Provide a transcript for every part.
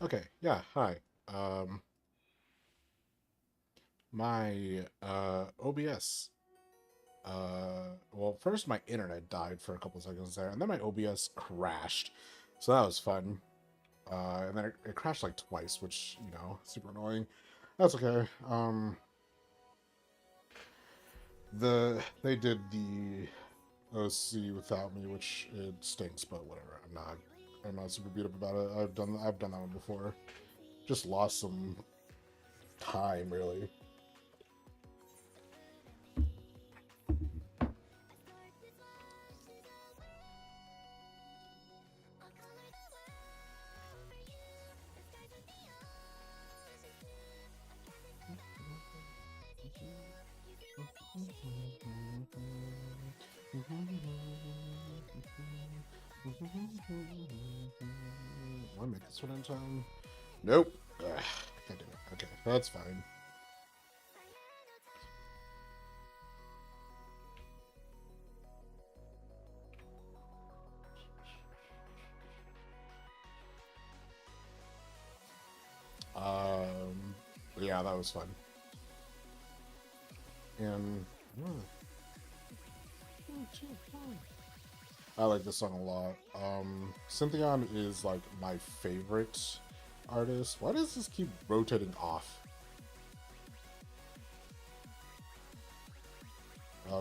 Okay, yeah, hi. My OBS. Well, first my internet died for a couple seconds there, and then my OBS crashed. So that was fun. And then it crashed like twice, which, super annoying. That's okay. They did the OC without me, which it stinks, but whatever. I'm not super beat up about it. I've done that one before. Just lost some time, really. Want to make this one in time? Nope. Ugh, can't do it. Okay, that's fine. Um, yeah, that was fun. And I like this song a lot. Syntheon is like my favorite artist. Why does this keep rotating off?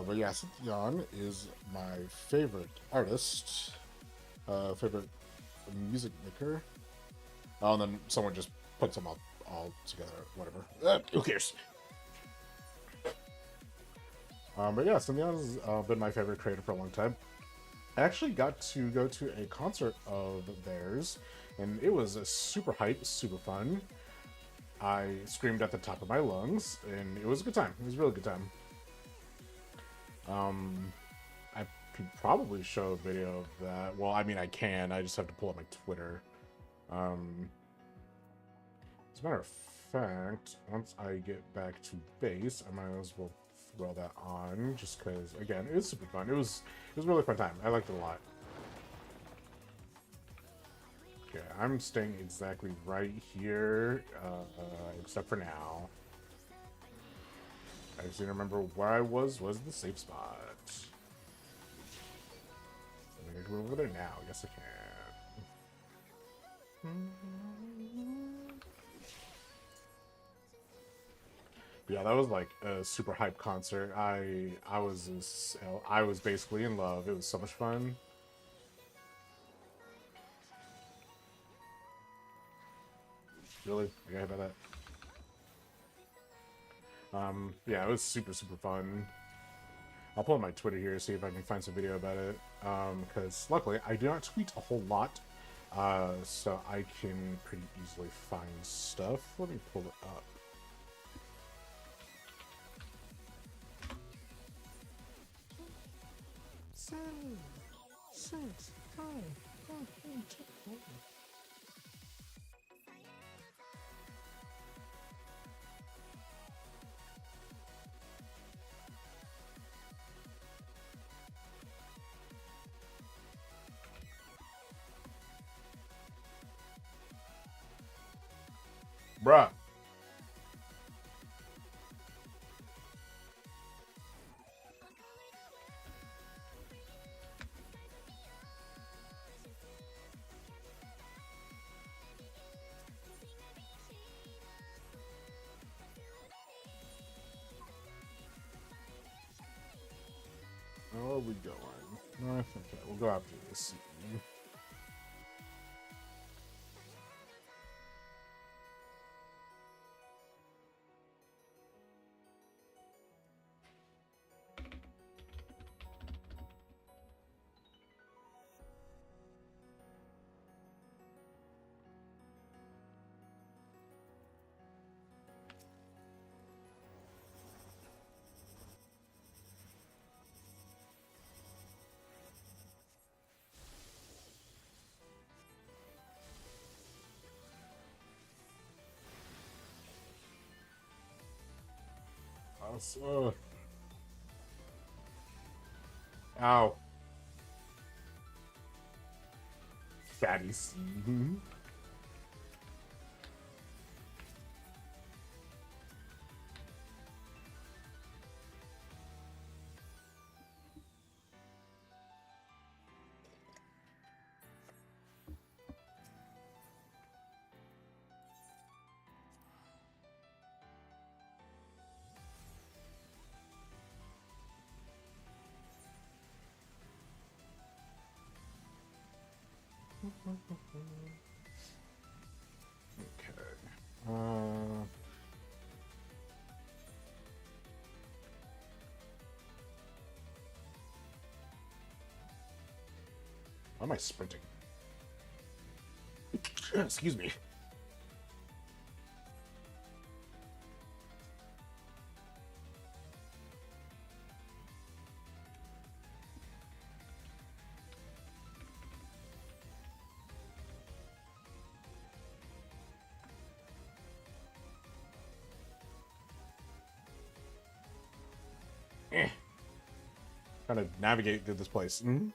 But yeah, Syntheon is my favorite artist, favorite music maker. Oh, and then someone just puts them all together. Whatever. Who cares? But yeah, Syntheon has been my favorite creator for a long time. I actually got to go to a concert of theirs, and it was a super hype, super fun. I screamed at the top of my lungs, and it was a good time. It was a really good time. Um, I could probably show a video of that. Well, I mean, I can. I just have to pull up my Twitter. Um, as a matter of fact, once I get back to base, I might as well throw that on, just because, again, it was super fun. It was a really fun time. I liked it a lot. Okay, I'm staying exactly right here, except for now. I just need to remember where I was the safe spot. I can go over there now. Yes, I can. Yeah, that was like a super hype concert. I was basically in love. It was so much fun. Really, I got hit by that. Yeah, it was super fun. I'll pull up my Twitter here, see if I can find some video about it. Because luckily I do not tweet a whole lot, so I can pretty easily find stuff. Let me pull it up. Seven, 6, 5, 4, 3, 2, 1. Bruh. Where are we going? North? Okay, we'll go after this. Ow. Fatties. Why am I sprinting? Excuse me. Trying to navigate through this place. Mm-hmm.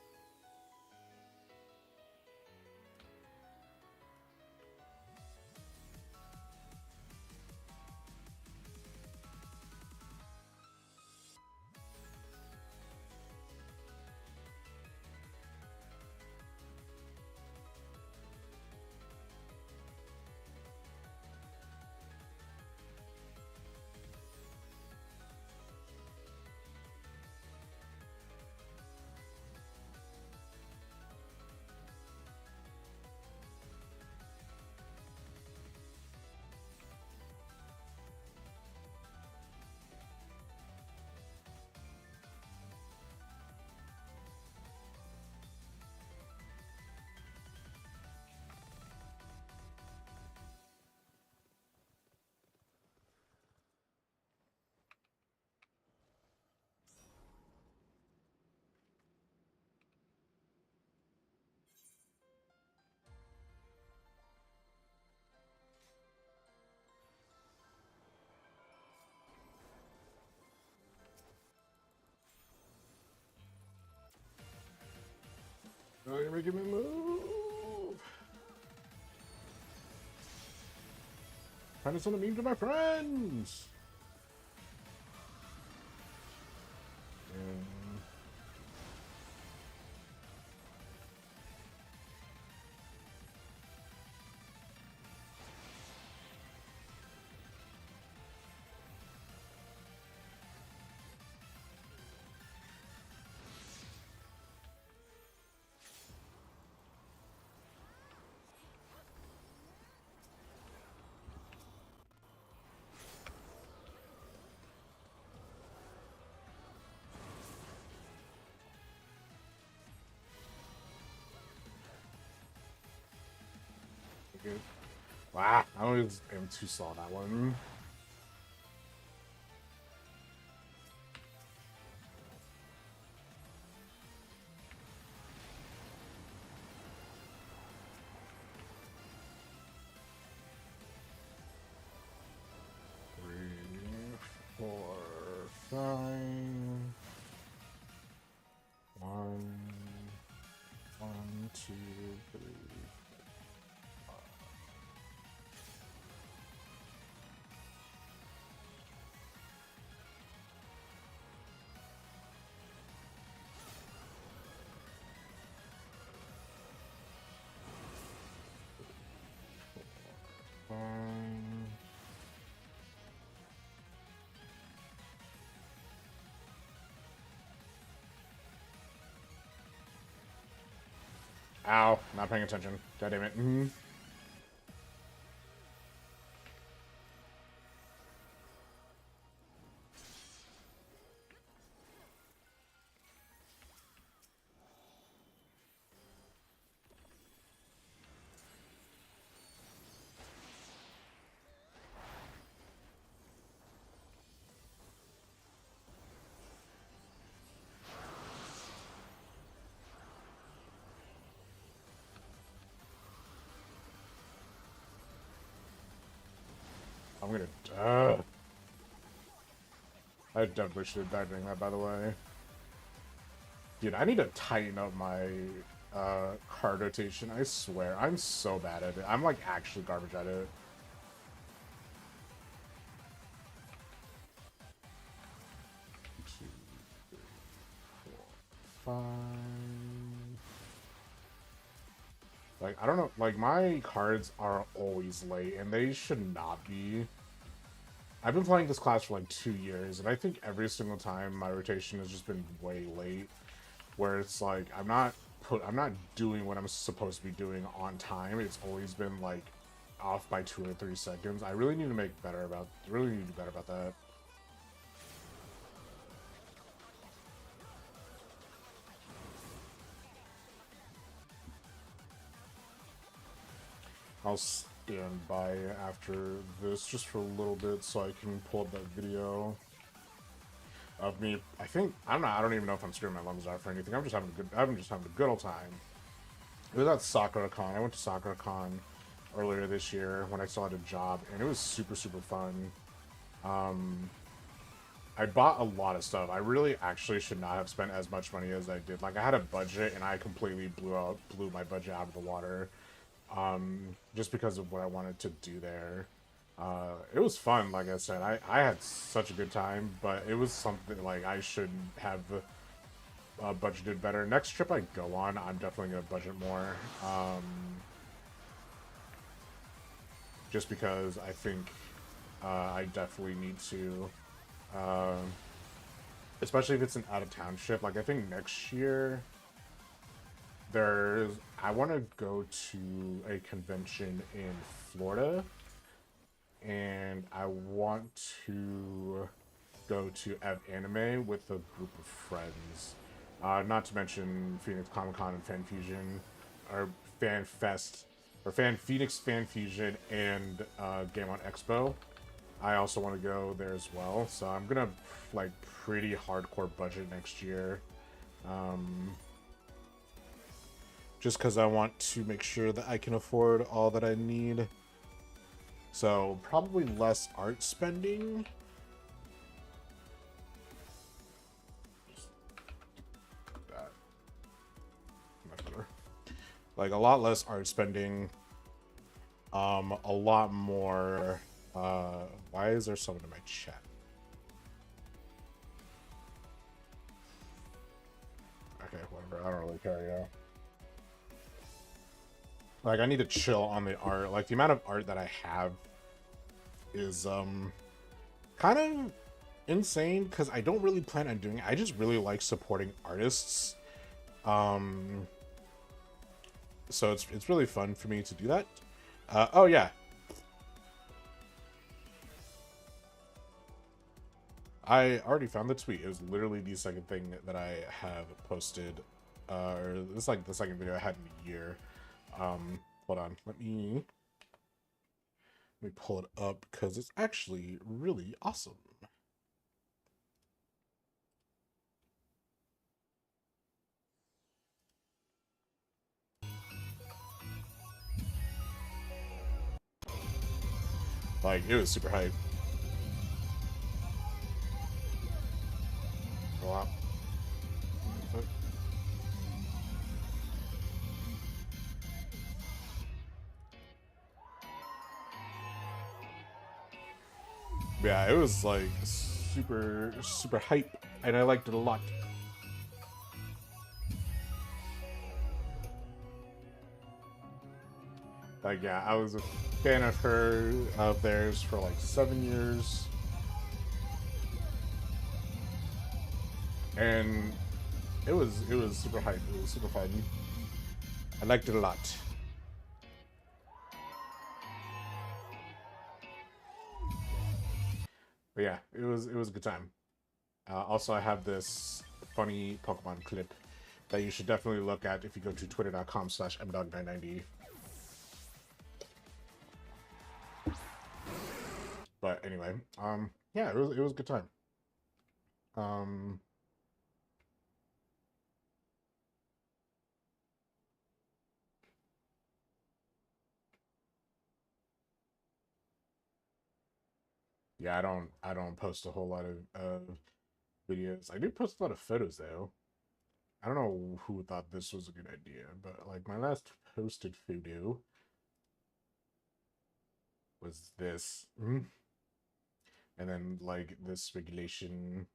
Oh, you're making me move. Trying to send a meme to my friends. Good. Wow, I always am too slow on that one. Three, four, five. One, two, three. Ow, not paying attention. God damn it. Mm-hmm. I'm gonna. I definitely should have died doing that, by the way. Dude, I need to tighten up my card rotation. I swear, I'm so bad at it. I'm like actually garbage at it. Two, three, four, five. Like, I don't know. Like, my cards are always late, and they should not be. I've been playing this class for like 2 years, and I think every single time my rotation has just been way late. Where it's like, I'm not I'm not doing what I'm supposed to be doing on time. It's always been like off by 2 or 3 seconds. I really need to make better about. Really need to do better about that. I'll stand by after this just for a little bit so I can pull up that video of me. I don't even know if I'm screwing my lungs off or anything. I'm just having a good old time. It was at SakuraCon. I went to SakuraCon earlier this year when I still had a job, and it was super fun. I bought a lot of stuff. I really actually should not have spent as much money as I did. Like, I had a budget and I completely blew my budget out of the water. Just because of what I wanted to do there. It was fun, like I said. I had such a good time, but it was something like I should have budgeted better. Next trip I go on, I'm definitely going to budget more. Just because I think I definitely need to, especially if it's an out-of-town trip. Like, I think next year I want to go to a convention in Florida, and I want to go to Anime with a group of friends. Not to mention Phoenix Comic Con and Fan Fusion, or Fan Fest, or Phoenix Fan Fusion and Game On Expo. I also want to go there as well, so I'm gonna like pretty hardcore budget next year. Just because I want to make sure that I can afford all that I need. So probably less art spending. Like a lot less art spending. A lot more. Why is there someone in my chat? Okay, whatever. I don't really care, yeah. Like, I need to chill on the art. Like, the amount of art that I have is, kind of insane, because I don't really plan on doing it. I just really like supporting artists. So it's really fun for me to do that. Oh, yeah. I already found the tweet. It was literally the second thing that I have posted. Or this is like the second video I had in a year. Hold on. Let me pull it up because it's actually really awesome. Like, it was super hype. Wow. Yeah, it was like super hype, and I liked it a lot. Like, yeah, I was a fan of theirs for like 7 years, and it was super hype. It was super fun. I liked it a lot. But yeah, it was a good time. Also, I have this funny Pokemon clip that you should definitely look at if you go to twitter.com/mdog990. But anyway, yeah, it was a good time. Yeah, I don't post a whole lot of videos. I do post a lot of photos though. I don't know who thought this was a good idea, but like my last posted photo was this. And then like this regulation.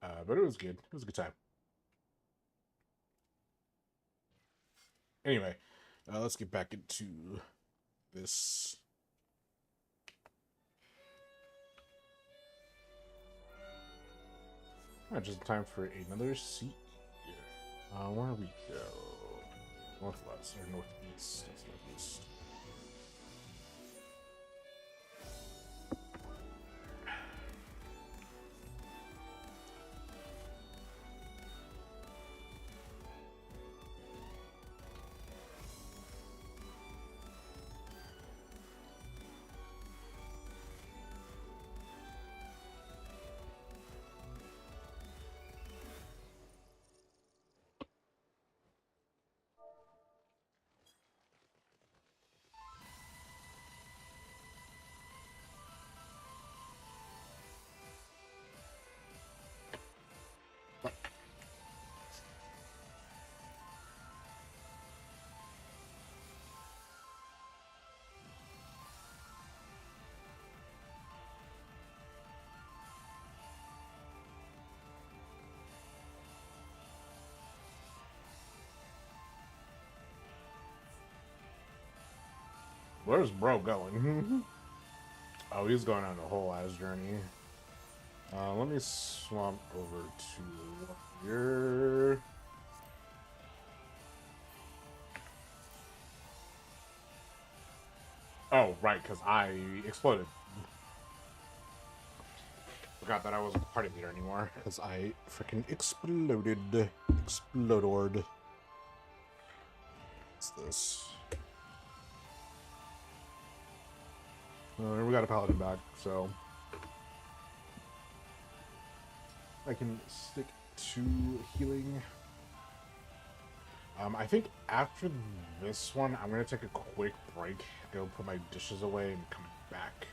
But it was good. It was a good time. Anyway, let's get back into this. Just in time for another seat. Where do we go? Northwest or northeast? That's northeast. Where's bro going? Oh, he's going on a whole ass journey. Let me swamp over to here. Oh, right, because I exploded. Forgot that I wasn't party leader anymore, because I freaking exploded. Explodord. What's this? We got a paladin back, so I can stick to healing. I think after this one, I'm going to take a quick break, go put my dishes away, and come back.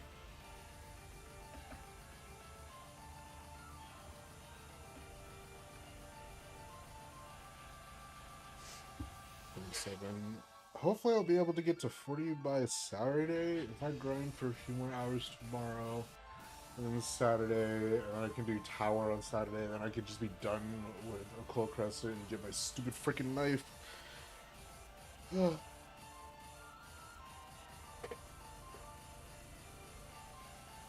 Hopefully I'll be able to get to 40 by Saturday. If I grind for a few more hours tomorrow, and then Saturday, and I can do Tower on Saturday, then I could just be done with Occulting Crescent and get my stupid freaking knife.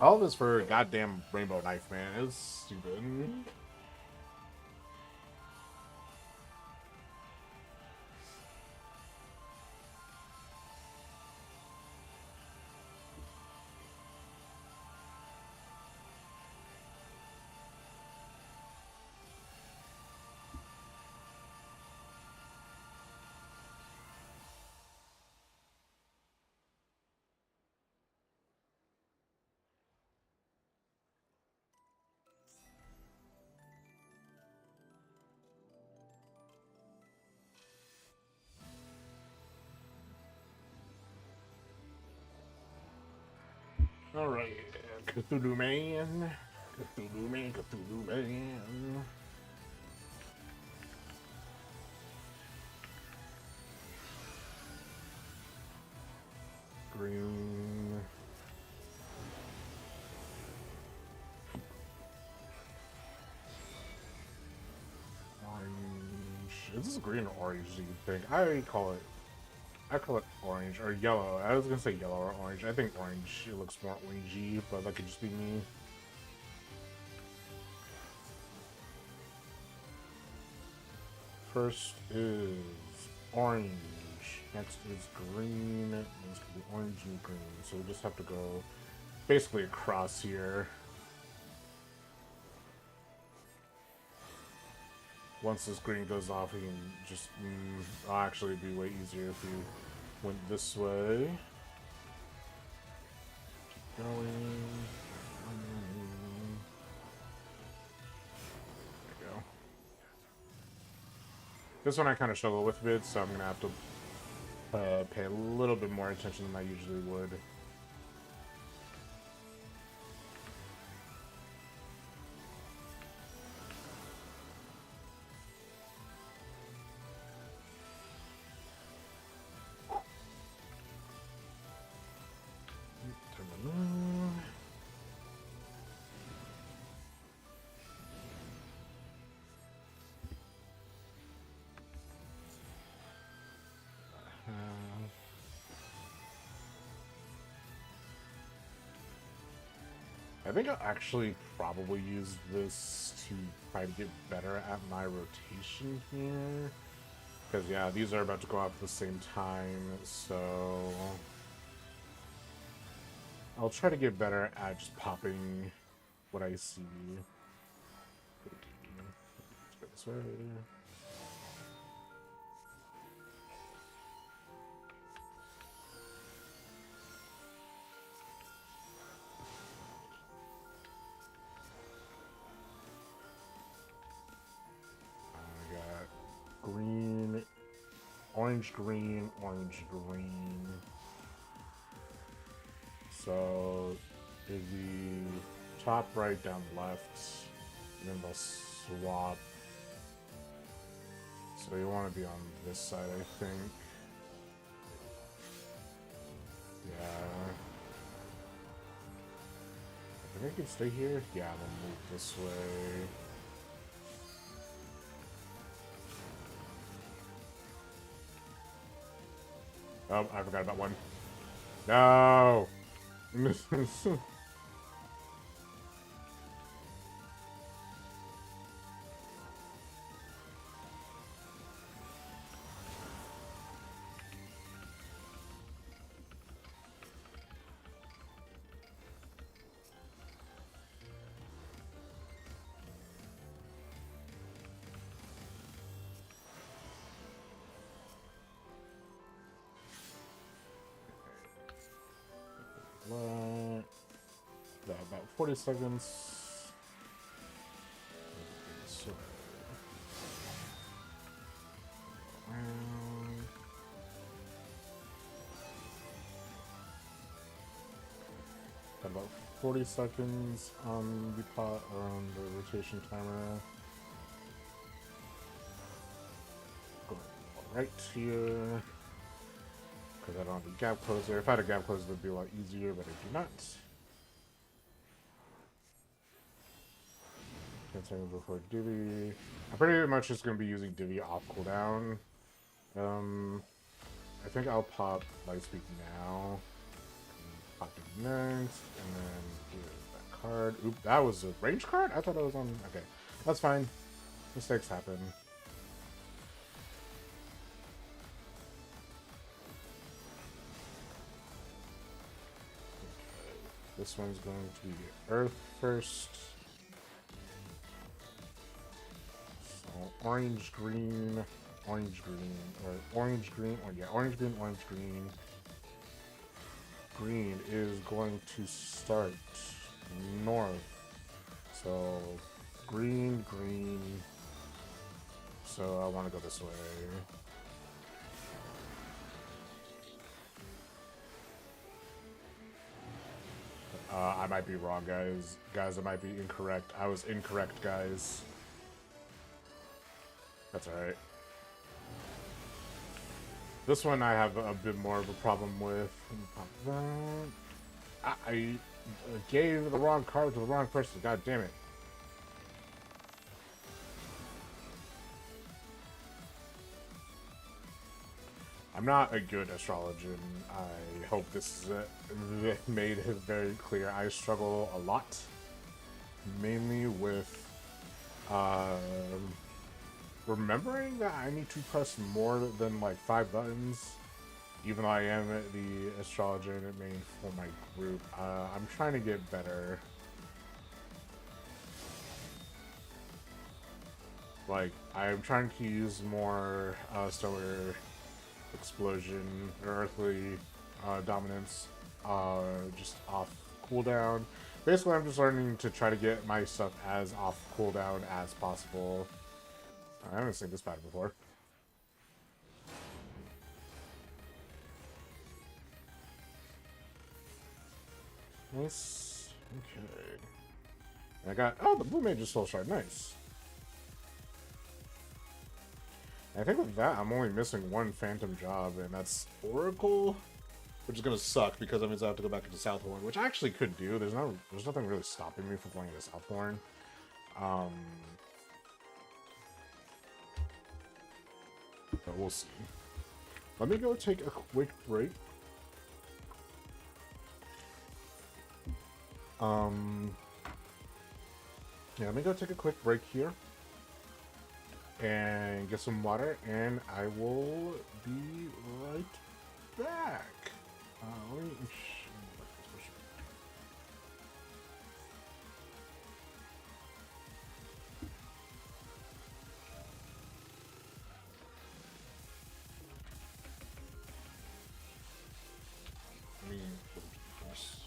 All this for a goddamn rainbow knife, man. It's stupid. Alright, Cthulhu man. Cthulhu man, Cthulhu man. Green. Orange. Is this green or orange, do you think? I call it orange or yellow. I was gonna say yellow or orange. I think orange. It looks more orangey, but that could just be me. First is orange. Next is green. This could be orange and green. So we just have to go basically across here. Once this green goes off, we can just it'll actually be way easier if you went this way. Keep going. There we go. This one I kind of struggle with a bit, so I'm going to have to pay a little bit more attention than I usually would. I think I'll actually probably use this to try to get better at my rotation here. Because, yeah, these are about to go out at the same time, so... I'll try to get better at just popping what I see. Let's go this way. I got green, orange, green, orange, green. So, is the top, right, down, left, and then they'll swap. So you want to be on this side, I think. Yeah. I think I can stay here. Yeah, then move this way. Oh, I forgot about one. No! About 40 seconds. So, got about 40 seconds on the pot on the rotation timer. Going right here. Because I don't have a gap closer. If I had a gap closer, it would be a lot easier, but I do not. 10 seconds before Divvy. I'm pretty much just going to be using Divvy off cooldown. I think I'll pop Lightspeed now. Pop it next, and then give that card. Oop, that was a range card? I thought it was on... Okay, that's fine. Mistakes happen. This one's going to be Earth first. So orange, green, orange, green, or orange, green, or yeah, orange, green, orange, green. Green is going to start north. So green, green. So I want to go this way. I might be wrong, guys. Guys, I might be incorrect. I was incorrect, guys. That's alright. This one I have a bit more of a problem with. I gave the wrong card to the wrong person. God damn it. I'm not a good astrologian. I hope this is made it very clear. I struggle a lot, mainly with remembering that I need to press more than like 5 buttons, even though I am the astrologer in main for my group. I'm trying to get better. Like, I'm trying to use more stellar explosion or earthly dominance just off cooldown. Basically, I'm just learning to try to get my stuff as off cooldown as possible. I haven't seen this pattern before. Nice. Okay. And I got, oh, the Blue Mage's Soul Shard. Nice. I think with that, I'm only missing one Phantom job, and that's Oracle, which is gonna suck because that means I have to go back into Southhorn, which I actually could do. There's nothing really stopping me from going into Southhorn. But we'll see. Let me go take a quick break. Um, yeah, let me go take a quick break here and get some water, and I will be right back. Let me. Let me this.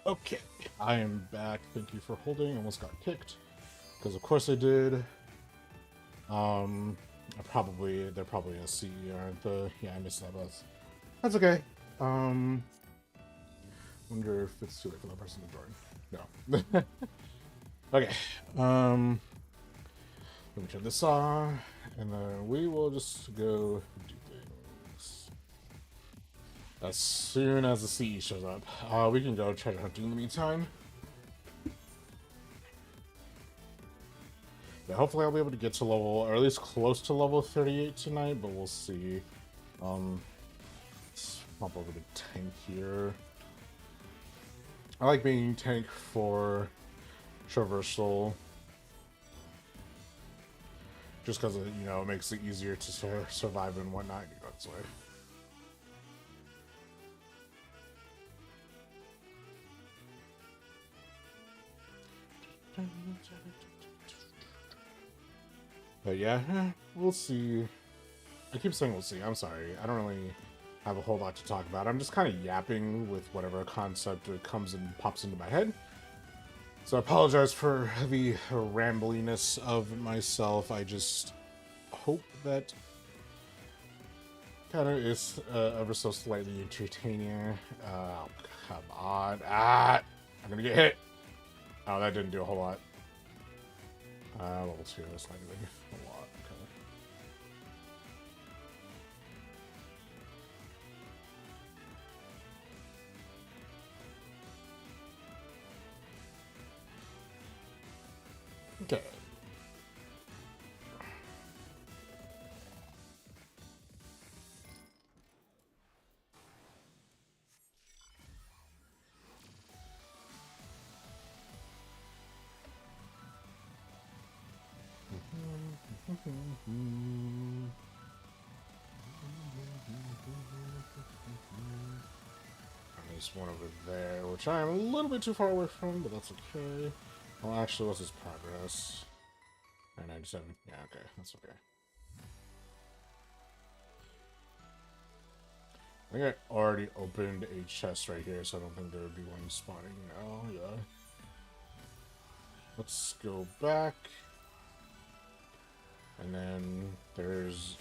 Okay, I am back. Thank you for holding. Almost got kicked because, of course, I did. They're probably a CE, aren't they? Yeah, I missed that bus. That's okay. Um, wonder if it's too late for that person to join. No. Okay. Let me turn this on, and then we will just go do things. As soon as the CE shows up, we can go treasure hunting in the meantime. Yeah, hopefully I'll be able to get to level, or at least close to level 38 tonight, but we'll see. Let's pop over to tank here. I like being tank for traversal, just because it makes it easier to survive and whatnot. You go this way. But yeah, we'll see. I keep saying we'll see. I'm sorry. I don't really have a whole lot to talk about. I'm just kind of yapping with whatever concept comes and pops into my head. So I apologize for the rambliness of myself. I just hope that kind of is ever so slightly entertaining. Oh, come on. I'm gonna get hit. Oh, that didn't do a whole lot. Level 2, that's not doing a lot. Okay. Okay. There's one over there, which I am a little bit too far away from, but that's okay. Well, actually, what's his progress? 997. Yeah, okay, that's okay. I think I already opened a chest right here, so I don't think there would be one spawning now. Yeah. Let's go back. And then there's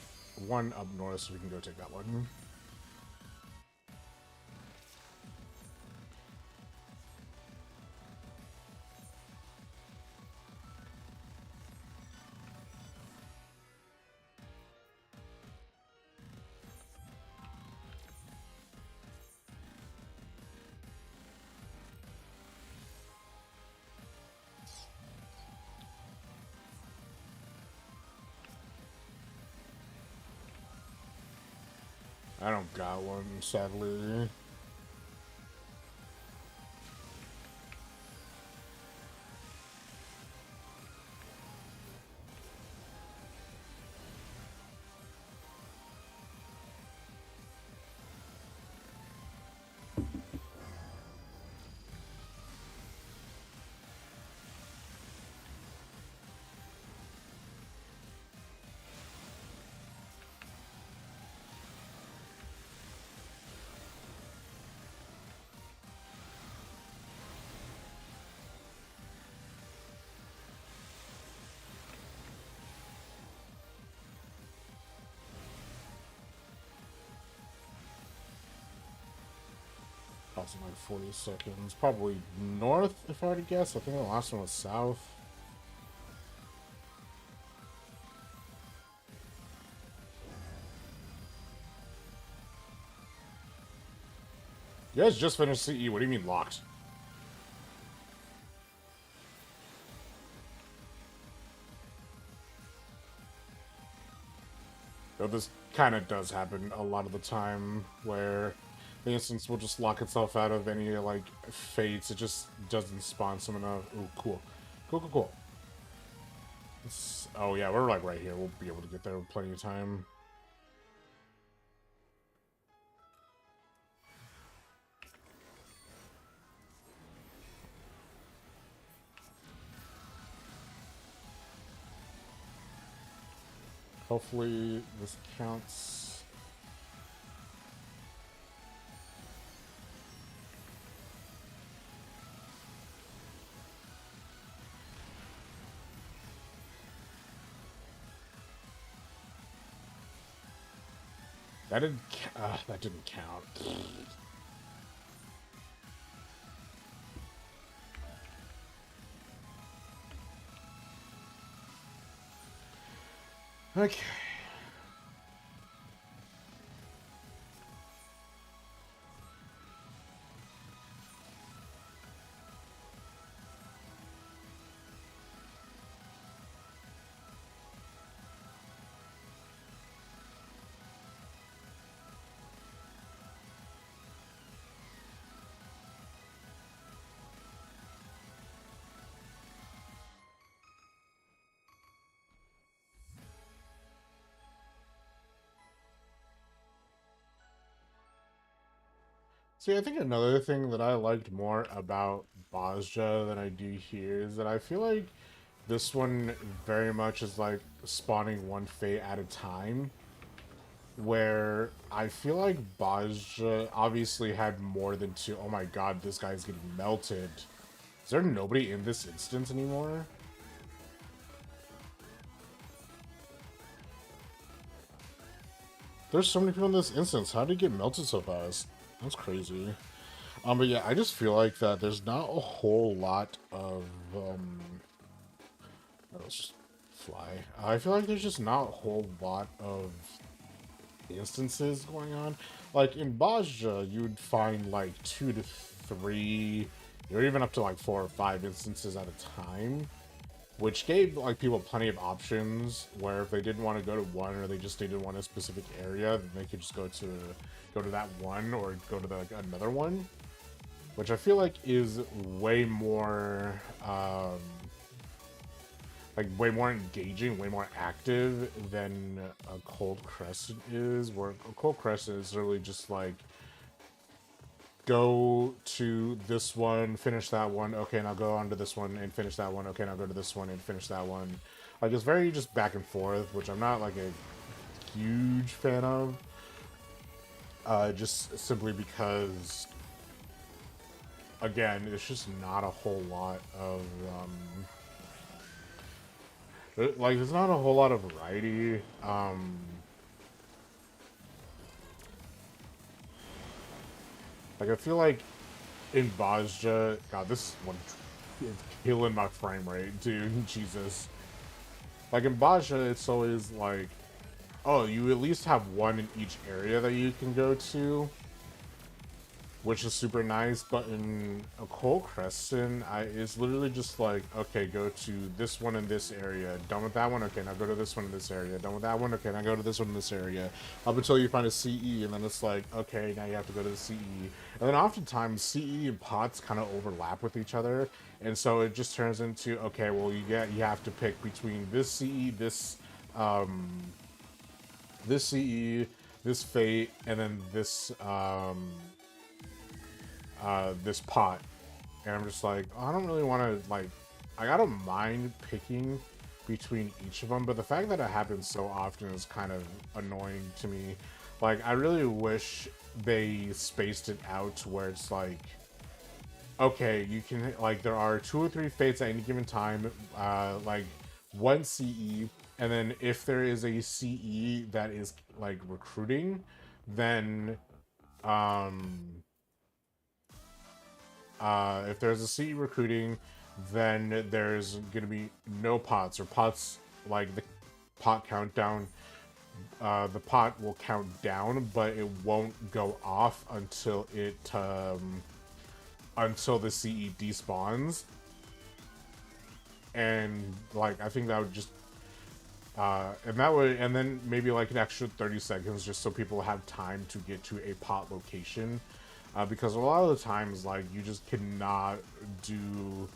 one up north, so we can go take that one. I don't got one, sadly. In like 40 seconds. Probably north, if I were to guess. I think the last one was south. You guys just finished CE. What do you mean locked? Though this kind of does happen a lot of the time, where the instance will just lock itself out of any, like, fates. It just doesn't spawn some enough. Ooh, cool. Cool. Oh, yeah, we're, like, right here. We'll be able to get there with plenty of time. Hopefully this counts. That didn't count. Okay. See, I think another thing that I liked more about Bozja than I do here is that I feel like this one very much is like spawning one fate at a time. Where I feel like Bozja obviously had more than two. Oh my god, this guy's getting melted. Is there nobody in this instance anymore? There's so many people in this instance. How did he get melted so fast? That's crazy. But yeah, I just feel like that there's not a whole lot of let's just fly. I feel like there's just not a whole lot of instances going on. Like in Bozja, you would find like 2 to 3, or even up to like 4 or 5 instances at a time, which gave like people plenty of options. Where if they didn't want to go to one, or they just didn't want a specific area, then they could just go to that one or go to another one, which I feel like is way more like way more engaging, way more active than a Cold Crescent is. Where a Cold Crescent is really just like go to this one, finish that one, okay, now go on to this one and finish that one, okay, now go to this one and finish that one. Like it's very just back and forth, which I'm not like a huge fan of. Just simply because, again, it's just not a whole lot of like there's not a whole lot of variety. Like I feel like in Bozja, God, this one is killing my frame rate, dude. Jesus. Like in Bozja, it's always like, oh, you at least have one in each area that you can go to, which is super nice. But in a Cold Crescent, it's literally just like, okay, go to this one in this area. Done with that one, okay, now go to this one in this area. Done with that one, okay, now go to this one in this area. Up until you find a CE, and then it's like, okay, now you have to go to the CE. And then oftentimes CE and pots kind of overlap with each other, and so it just turns into, okay, well you have to pick between this CE, this CE, this fate, and then this pot. And I'm just like, oh, I don't really want to, like, I don't mind picking between each of them, but the fact that it happens so often is kind of annoying to me. Like, I really wish they spaced it out to where it's like, okay, you can, like, there are 2 or 3 fates at any given time, like, one CE, and then if there is a CE that is, like, recruiting, then, if there's a CE recruiting, then there's going to be no pots, or pots, like, the pot countdown, the pot will count down, but it won't go off until until the CE despawns. And like I think that would just and then maybe like an extra 30 seconds just so people have time to get to a pot location, because a lot of the times like you just cannot do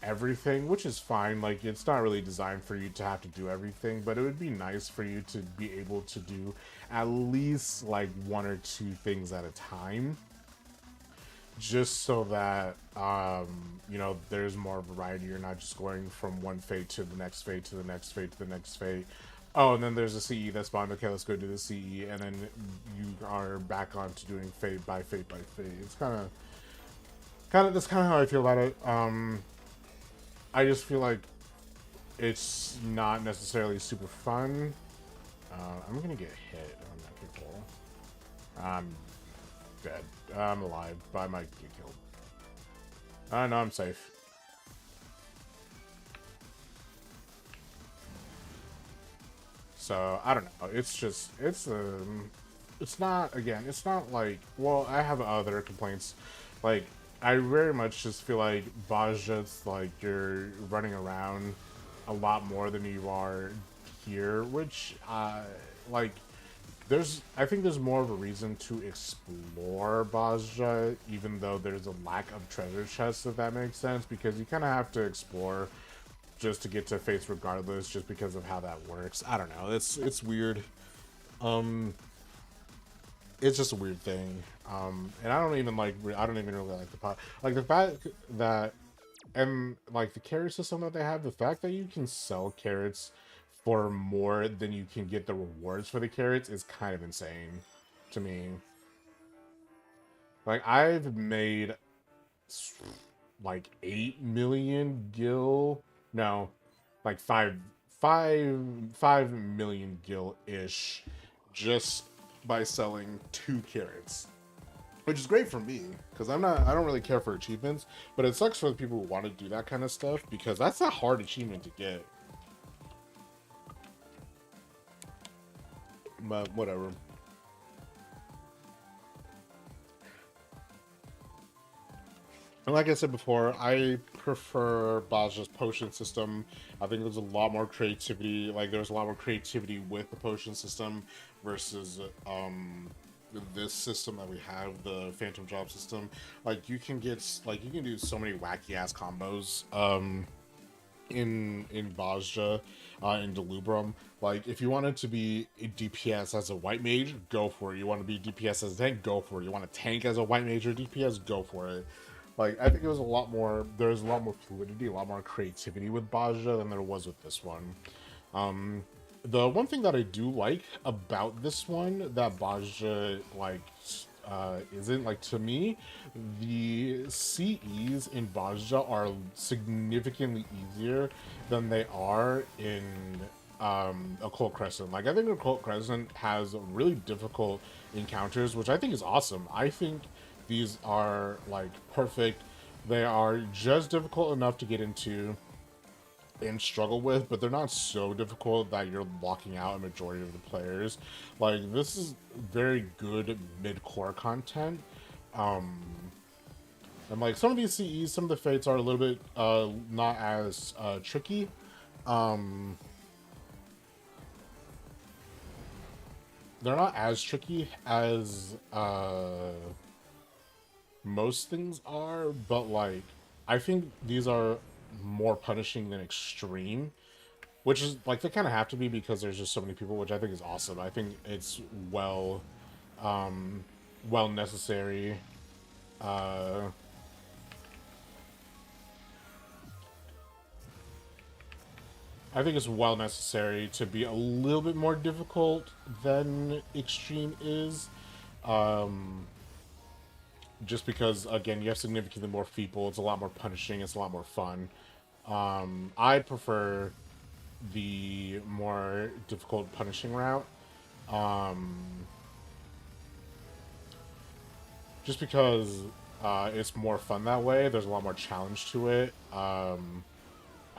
everything, which is fine. Like it's not really designed for you to have to do everything, but it would be nice for you to be able to do at least like 1 or 2 things at a time, just so that you know, there's more variety. You're not just going from one fate to the next fate to the next fate to the next fate. Oh, and then there's a CE that's spawned. Okay, let's go do the CE, and then you are back on to doing fate by fate by fate. It's kind of that's kind of how I feel about it. I just feel like it's not necessarily super fun. I'm gonna get hit on that people. I'm dead. I'm alive, but I might get killed. No, I'm safe. So, I don't know. It's just, it's not, again, it's not like, well, I have other complaints. Like, I very much just feel like Bajja's, like, you're running around a lot more than you are here, which, like, I think there's more of a reason to explore Bajja, even though there's a lack of treasure chests, if that makes sense, because you kind of have to explore just to get to Fates regardless, just because of how that works. I don't know. It's weird. Um, it's just a weird thing. And I don't even really like the pot. Like the fact that, and like the carrot system that they have, the fact that you can sell carrots for more than you can get the rewards for the carrots is kind of insane to me. Like I've made like 8 million gil, no, like 5 million gil ish, just by selling 2 carrots, which is great for me because I don't really care for achievements, but it sucks for the people who want to do that kind of stuff because that's a hard achievement to get. But whatever. And like I said before, I prefer Bajja's potion system. I think there's a lot more creativity. Like there's a lot more creativity with the potion system versus this system that we have, the Phantom Job system. Like you can do so many wacky ass combos in Bajja, in Delubrum. Like if you wanted to be a DPS as a white mage, go for it. You want to be DPS as a tank, go for it. You want to tank as a white mage or DPS, go for it. Like I think there's a lot more fluidity, a lot more creativity with Bajja than there was with this one. The one thing that I do like about this one that Bajja isn't, like, to me, the CEs in Bajja are significantly easier than they are in Occult Crescent. Like I think Occult Crescent has really difficult encounters, which I think is awesome. I think these are like perfect. They are just difficult enough to get into and struggle with, but they're not so difficult that you're locking out a majority of the players. Like this is very good mid-core content. And like some of these CEs, some of the fates are a little bit not as tricky. They're not as tricky as most things are, but like I think these are more punishing than extreme, which is like they kind of have to be because there's just so many people, which I think is awesome. I think it's well necessary. I think it's well necessary to be a little bit more difficult than extreme is. Just because, again, you have significantly more people. It's a lot more punishing. It's a lot more fun. I prefer the more difficult punishing route. Just because it's more fun that way. There's a lot more challenge to it. I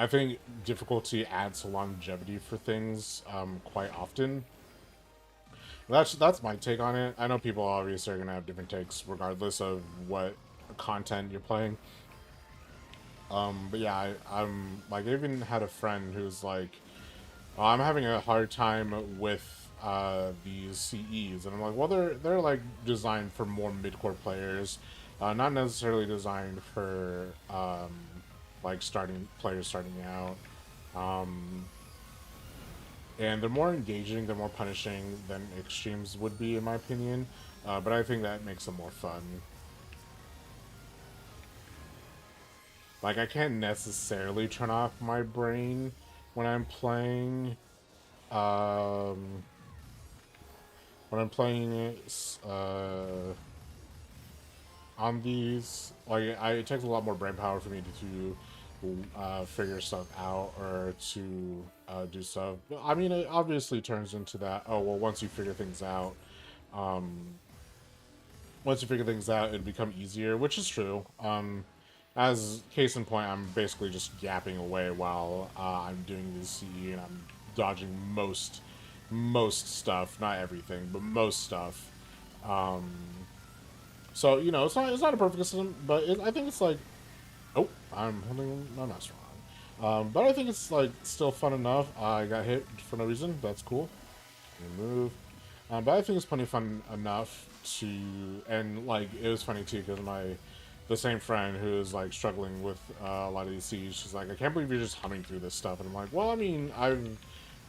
think difficulty adds to longevity for things quite often. That's my take on it. I know people obviously are gonna have different takes regardless of what content you're playing. But yeah, I'm like, I even had a friend who's like, oh, I'm having a hard time with these CEs, and I'm like, well, they're like designed for more mid-core players, not necessarily designed for like players starting out. And they're more engaging, they're more punishing than extremes would be, in my opinion. But I think that makes them more fun. Like, I can't necessarily turn off my brain when I'm playing. When I'm playing on these, like, it takes a lot more brain power for me to figure stuff out or to do stuff. I mean, it obviously turns into that, oh, well, once you figure things out, once you figure things out, it'd become easier, which is true. As case in point, I'm basically just yapping away while I'm doing this CE, and I'm dodging most stuff, not everything, but most stuff. Um, so you know, it's not a perfect system, but I think it's like, oh, I'm holding my mouse wrong. But I think it's like still fun enough. I got hit for no reason. That's cool. Move. But I think it's plenty fun enough to, and like it was funny too because the same friend who is like struggling with a lot of these Cs, she's like, I can't believe you're just humming through this stuff, and I'm like, well, I mean,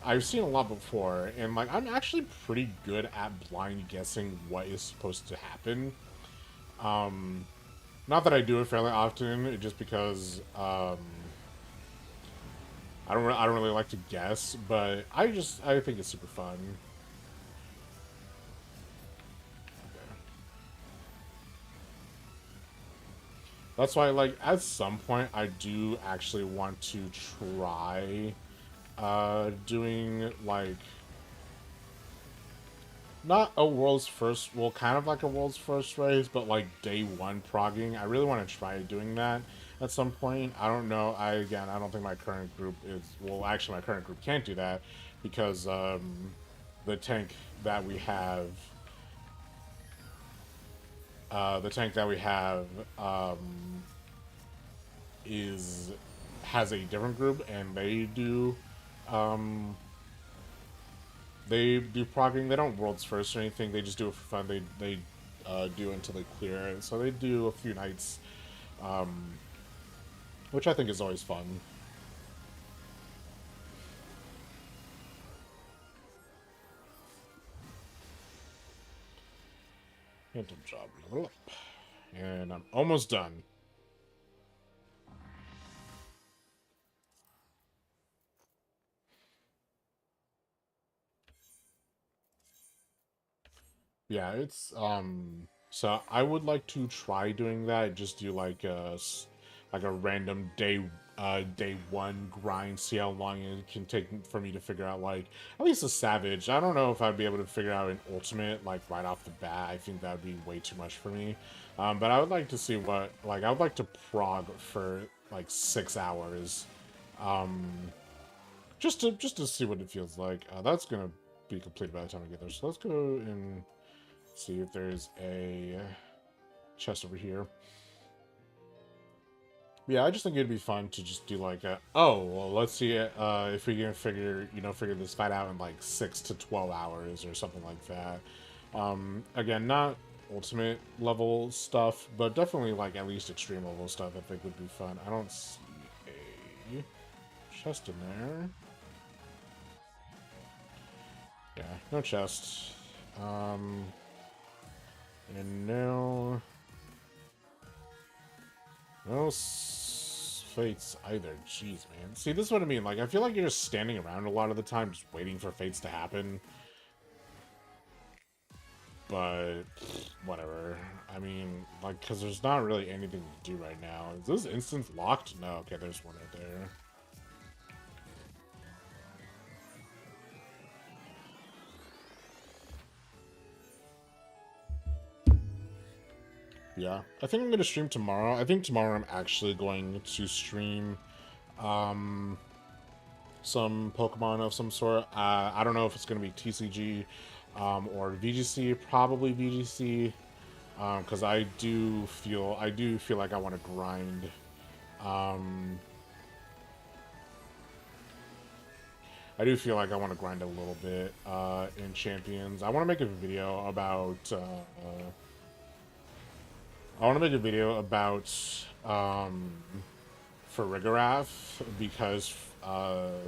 I've seen a lot before, and like I'm actually pretty good at blind guessing what is supposed to happen. Um, Not that I do it fairly often, just because I don't really like to guess, but I think it's super fun. That's why, like, at some point, I do actually want to try doing, like, not a world's first, well, kind of like a world's first race, but, like, day one progging. I really want to try doing that at some point. I don't know. Again, I don't think my current group is, well, actually, my current group can't do that because the tank that we have, the tank that we have, is has a different group, and um they do progging. They don't worlds first or anything. They just do it for fun. They do it until they clear it. So they do a few nights, um, which I think is always fun. Phantom job level up, and I'm almost done. Yeah, it's so I would like to try doing that. Just do like like a random day one grind. See how long it can take for me to figure out like at least a savage. I don't know if I'd be able to figure out an ultimate like right off the bat. I think that would be way too much for me. But I would like to see what like I would like to prog for like 6 hours. Um, just to see what it feels like. That's gonna be complete by the time I get there. So let's go and see if there's a chest over here. Yeah, I just think it'd be fun to just do like a, oh, well, let's see if we can figure this fight out in like 6 to 12 hours or something like that. Again, not ultimate level stuff, but definitely like at least extreme level stuff I think would be fun. I don't see a chest in there. Yeah, no chest. And no No fates either. Jeez, man. See, this is what I mean. Like, I feel like you're just standing around a lot of the time, just waiting for fates to happen. But whatever. I mean, like, because there's not really anything to do right now. Is this instance locked? No. Okay, there's one right there. Yeah, I think I'm going to stream tomorrow. I think tomorrow I'm actually going to stream um, some Pokemon of some sort. I don't know if it's going to be TCG or VGC. Probably VGC, because I do feel like I want to grind. Um, I do feel like I want to grind a little bit in Champions. I want to make a video about. I want to make a video about Farigiraf because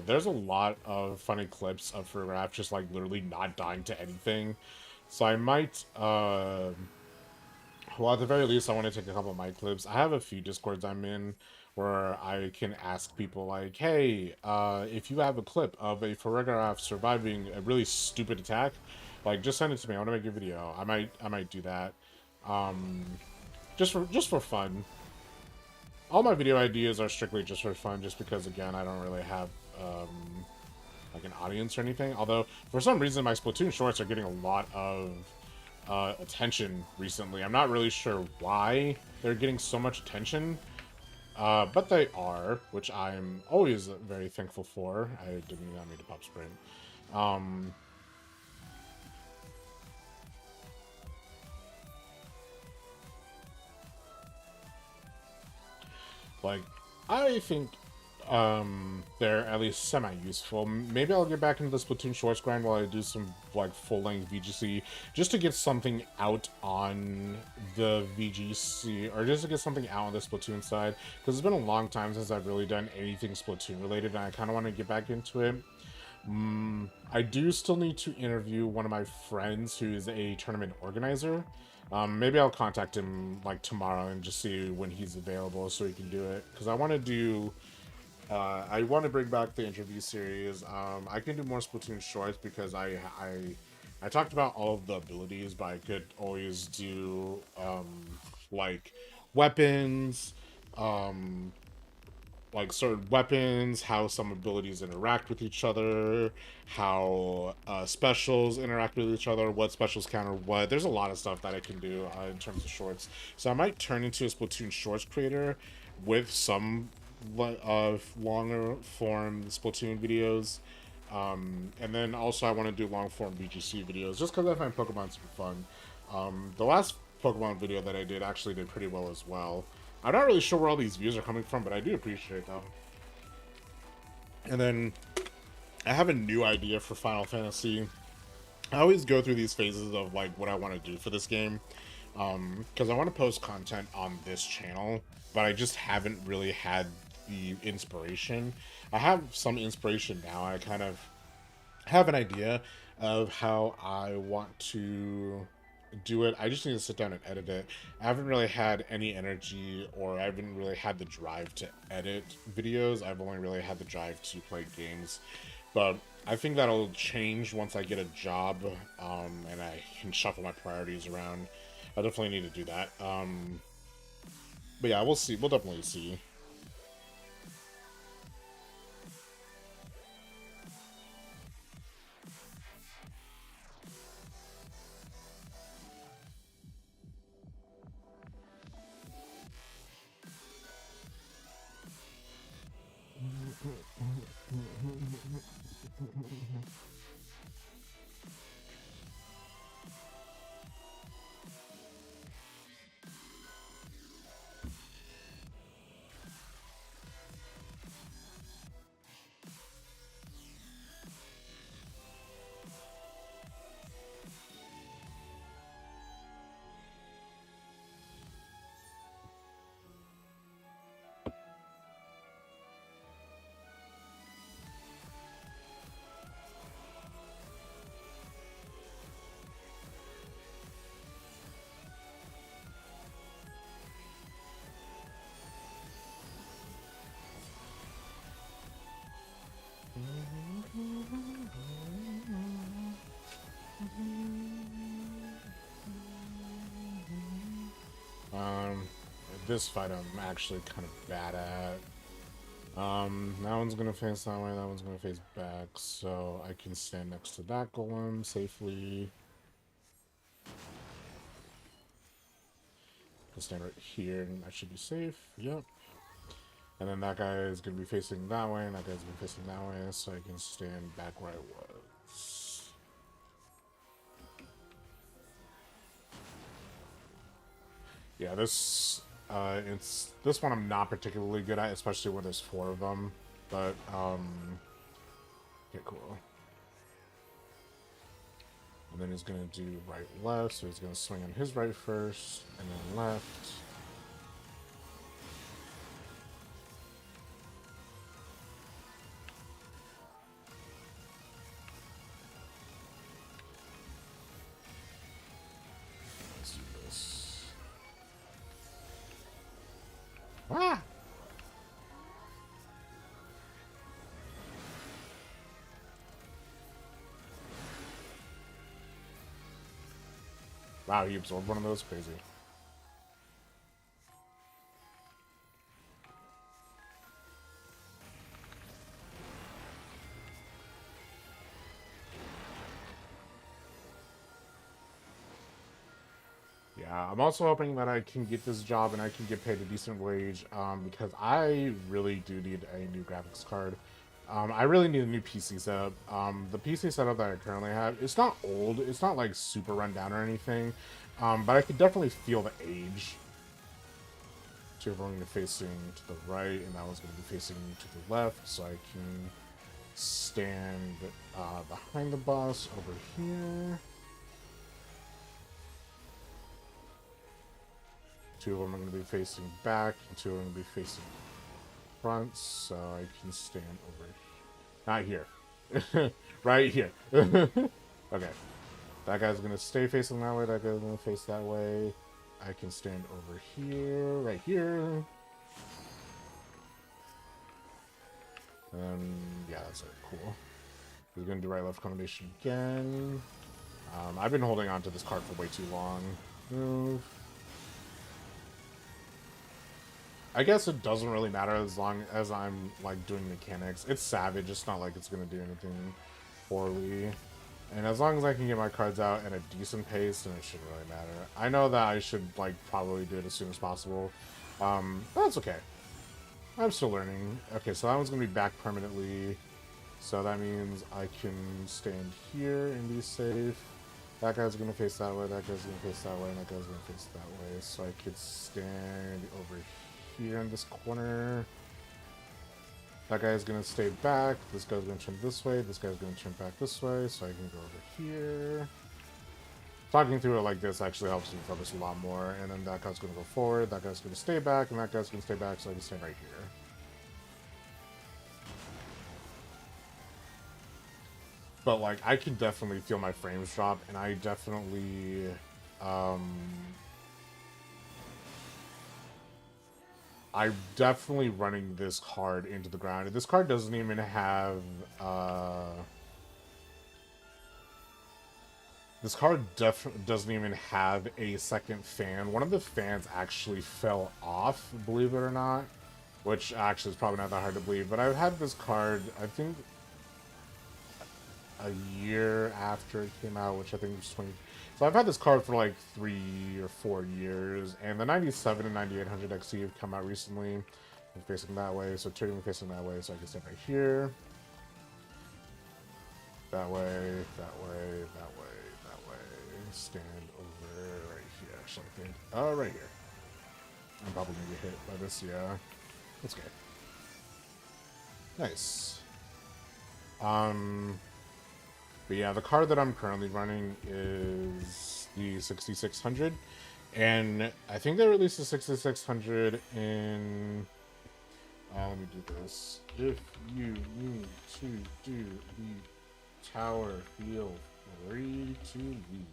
there's a lot of funny clips of Farigiraf just like literally not dying to anything. So I might, well, at the very least, I want to take a couple of my clips. I have a few Discords I'm in where I can ask people like, hey, if you have a clip of a Farigiraf surviving a really stupid attack, like just send it to me. I want to make a video. I might do that. Um, just for fun. All my video ideas are strictly just for fun, just because again I don't really have like an audience or anything. Although for some reason my Splatoon shorts are getting a lot of attention recently. I'm not really sure why they're getting so much attention, but they are, which I'm always very thankful for. I didn't not mean to pop sprint. Like, I think they're at least semi-useful. Maybe I'll get back into the Splatoon Shorts grind while I do some, like, full-length VGC, just to get something out on the VGC, or just to get something out on the Splatoon side, because it's been a long time since I've really done anything Splatoon-related, and I kind of want to get back into it. I do still need to interview one of my friends who is a tournament organizer. Maybe I'll contact him like tomorrow and just see when he's available so he can do it. Because I want to do, I want to bring back the interview series. I can do more Splatoon shorts because I talked about all of the abilities, but I could always do like weapons, like certain weapons, how some abilities interact with each other, how specials interact with each other, what specials counter what. There's a lot of stuff that I can do in terms of shorts. So I might turn into a Splatoon shorts creator with some longer form Splatoon videos. And then also I want to do long form VGC videos just because I find Pokemon super fun. The last Pokemon video that I did actually did pretty well as well. I'm not really sure where all these views are coming from, but I do appreciate them. And then I have a new idea for Final Fantasy. I always go through these phases of like what I want to do for this game, because I want to post content on this channel, but I just haven't really had the inspiration. I have some inspiration now. I kind of have an idea of how I want to do it. I just need to sit down and edit it. I haven't really had any energy, or I haven't really had the drive to edit videos. I've only really had the drive to play games. But I think that'll change once I get a job, and I can shuffle my priorities around. I definitely need to do that. But yeah, we'll see. We'll definitely see. This fight I'm actually kind of bad at. That one's gonna face that way, that one's gonna face back, so I can stand next to that golem safely. I can stand right here and I should be safe, yep. And then that guy is gonna be facing that way, and that guy's gonna be facing that way, so I can stand back where I was. Yeah, this one I'm not particularly good at, especially when there's 4 of them. But yeah, cool. And then he's gonna do right left, so he's gonna swing on his right first, and then left. Let's do this. Ah! Wow, he absorbed one of those? Crazy. I'm also hoping that I can get this job and I can get paid a decent wage, because I really do need a new graphics card. I really need a new PC setup. The PC setup that I currently have, it's not old, it's not like super run down or anything, but I could definitely feel the age. Two of them are going to be facing to the right, and that one's going to be facing to the left, so I can stand behind the boss over here. Two of them are going to be facing back, and two of them are going to be facing front, so I can stand over here. Not here. Right here. Okay. That guy's going to stay facing that way, that guy's going to face that way. I can stand over here, right here. Yeah, that's cool. He's going to do right-left combination again. I've been holding on to this card for way too long. Move. I guess it doesn't really matter as long as I'm, like, doing mechanics. It's Savage, it's not like it's going to do anything poorly. And as long as I can get my cards out at a decent pace, then it shouldn't really matter. I know that I should, like, probably do it as soon as possible. But that's okay. I'm still learning. Okay, so that one's going to be back permanently. So that means I can stand here and be safe. That guy's going to face that way, that guy's going to face that way, and that guy's going to face that way. So I could stand over here in this corner. That guy's going to stay back. This guy's going to turn this way. This guy's going to turn back this way. So I can go over here. Talking through it like this actually helps me focus a lot more. And then that guy's going to go forward. That guy's going to stay back. And that guy's going to stay back. So I can stand right here. But, like, I can definitely feel my frames drop. And I definitely... I'm definitely running this card into the ground. This card doesn't even have, this card doesn't even have a second fan. One of the fans actually fell off, believe it or not. Which actually is probably not that hard to believe. But I've had this card, I think, a year after it came out, which I think was 20... So I've had this card for like 3 or 4 years, and the 97 and 9800 XT have come out recently. I'm facing that way, so turning facing that way, so I can stand right here. That way, that way, that way, that way. Stand over right here, actually, I think. Right here. I'm probably gonna get hit by this, yeah. That's okay. Nice. But yeah, the card that I'm currently running is the 6600, and I think they released the 6600 in... let me do this. If you need to do the tower, feel free to leave.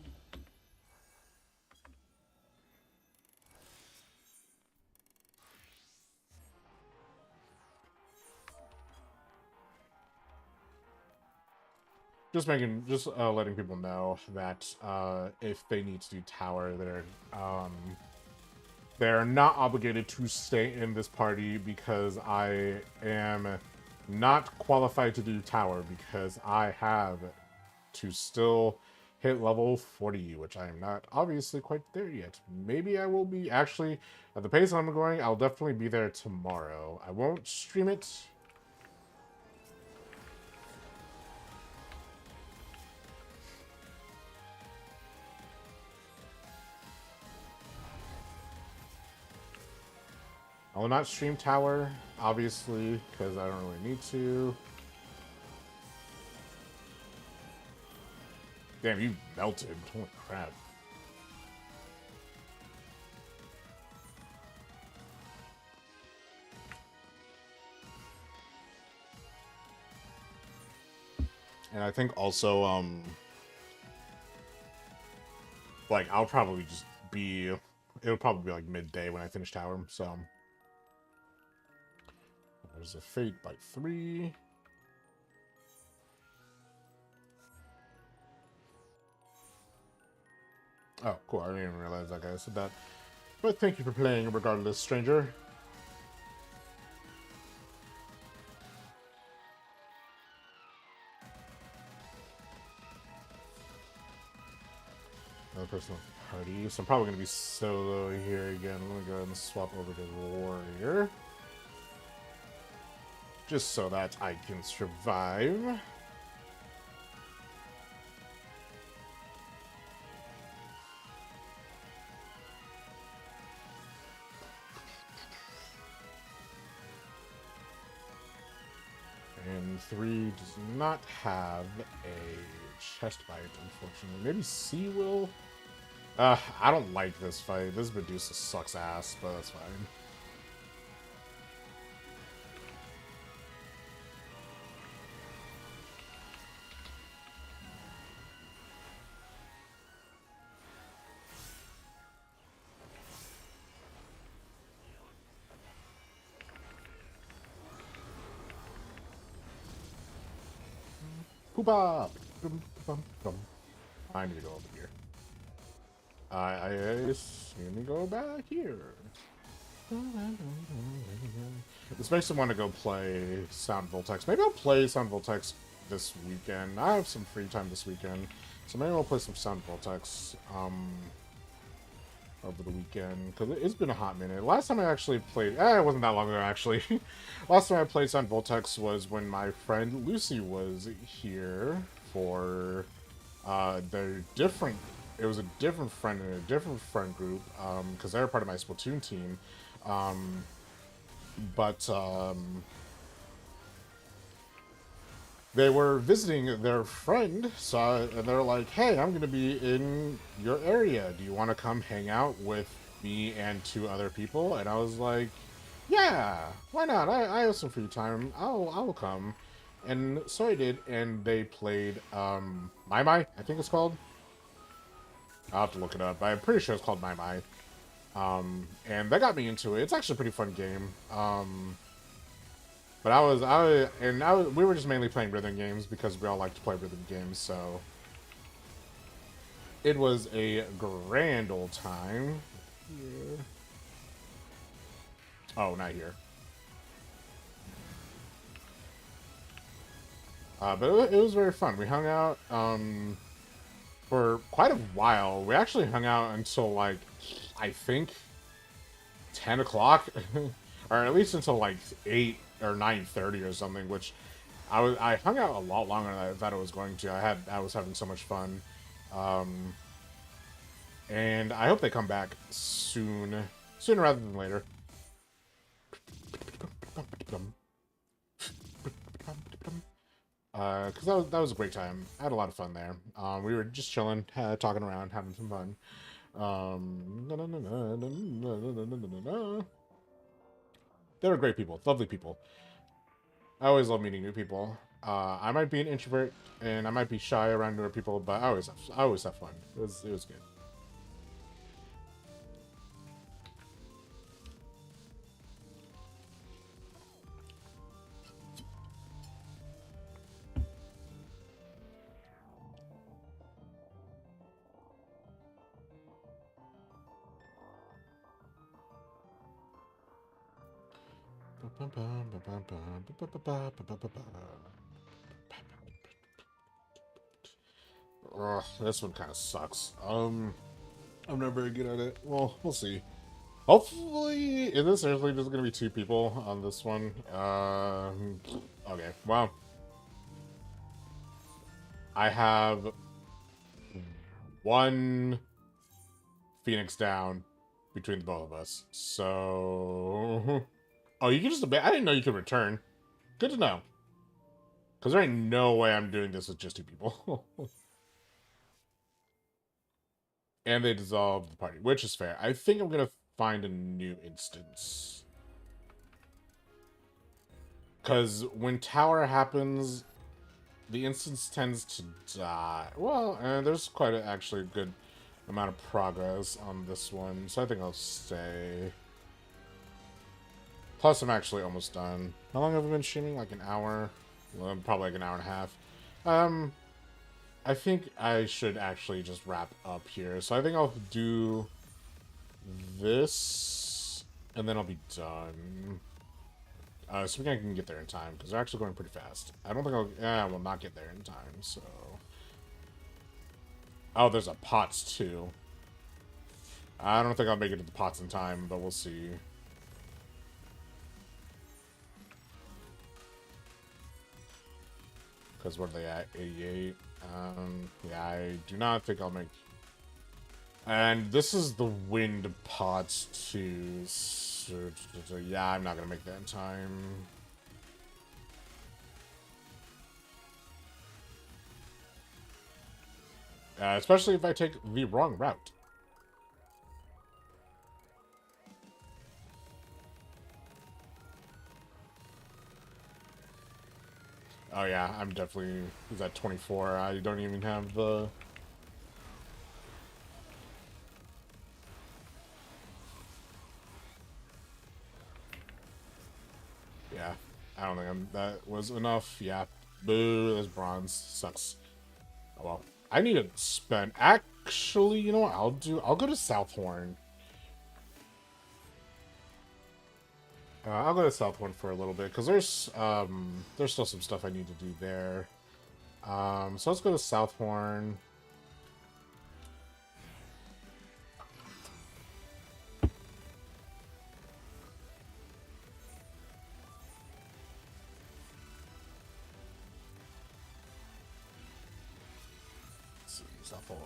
Just letting people know that if they need to do tower, they're not obligated to stay in this party, because I am not qualified to do tower because I have to still hit level 40, which I am not obviously quite there yet. Maybe I will be. Actually, at the pace I'm going, I'll definitely be there tomorrow. I won't stream it. I will not stream tower, obviously, because I don't really need to. Damn, you melted. Holy crap. And I think also, like, I'll probably just be... It'll probably be, like, midday when I finish tower, so... There's a Fate by 3. Oh, cool. I didn't even realize that guy said that. But thank you for playing, regardless, stranger. person with the party, so I'm probably going to be solo here again. I'm going to go ahead and swap over to Warrior. Just so that I can survive. And 3 does not have a chest bite, unfortunately. Maybe C will? I don't like this fight. This Medusa sucks ass, but that's fine. Poopa! I need to go over here. Let me go back here. This makes me want to go play Sound Voltex. Maybe I'll play Sound Voltex this weekend. I have some free time this weekend, so maybe I'll play some Sound Voltex over the weekend, because it's been a hot minute. Last time I actually played, it wasn't that long ago actually. Last time I played Sound Voltex was when my friend Lucy was here for it was a different friend in a different friend group, because they were part of my Splatoon team. They were visiting their friend, and they're like, hey, I'm going to be in your area. Do you want to come hang out with me and 2 other people? And I was like, yeah, why not? I have some free time. I'll come. And so I did, and they played Mai Mai, I think it's called. I'll have to look it up. I'm pretty sure it's called Mai Mai. And that got me into it. It's actually a pretty fun game. But we were just mainly playing rhythm games because we all like to play rhythm games, so it was a grand old time. Here. Oh, not here. But it was very fun. We hung out for quite a while. We actually hung out until, like, I think 10 o'clock, or at least until like 8 or 9:30 or something. Which I hung out a lot longer than I thought I was going to. I was having so much fun, and I hope they come back sooner rather than later. Because that was a great time. I had a lot of fun there. We were just chilling, talking around, having some fun. They were great people, lovely people. I always love meeting new people. I might be an introvert and I might be shy around newer people, but I always have fun. It was good. Ugh, this one kind of sucks. I'm not very good at it. Well, we'll see. Hopefully, is this seriously just gonna be 2 people on this one? Okay, well, I have 1 Phoenix down between the both of us, so... Oh, you can just... I didn't know you could return. Good to know. Because there ain't no way I'm doing this with just 2 people. And they dissolved the party, which is fair. I think I'm going to find a new instance. Because when Tower happens, the instance tends to die. Well, there's quite actually a good amount of progress on this one, so I think I'll stay. Plus, I'm actually almost done. How long have I been streaming? Like an hour? Well, probably like an hour and a half. I think I should actually just wrap up here. So I think I'll do this, and then I'll be done. So I can get there in time, because they're actually going pretty fast. I don't think I will not get there in time, so... Oh, there's a POTS too. I don't think I'll make it to the pots in time, but we'll see. Because what are they at? 88. Yeah, I do not think I'll make... And this is the wind pots too. So, yeah, I'm not going to make that in time. Especially if I take the wrong route. Oh yeah, I'm definitely... He's at 24. I don't even have the... Yeah, I don't think that was enough. Yeah, boo, that's bronze. Sucks. Oh well. I need to spend... Actually, you know what I'll do? I'll go to Southhorn. I'll go to Southhorn for a little bit, because there's still some stuff I need to do there. So let's go to Southhorn. Let's see, Southhorn.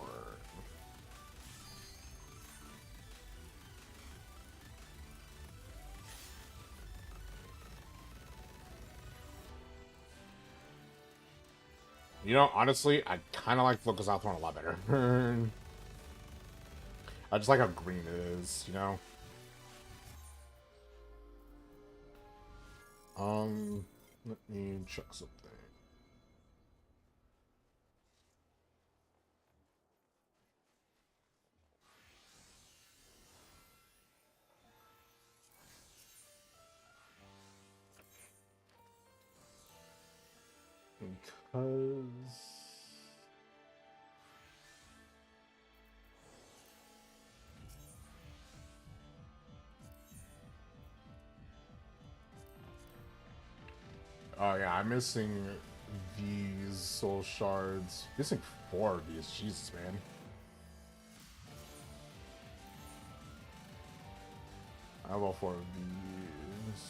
You know, honestly, I kind of like Focus Southhorn a lot better. I just like how green it is, you know? Let me check something. Because... Oh yeah, I'm missing these soul shards. Missing 4 of these. Jesus, man. I have all 4 of these.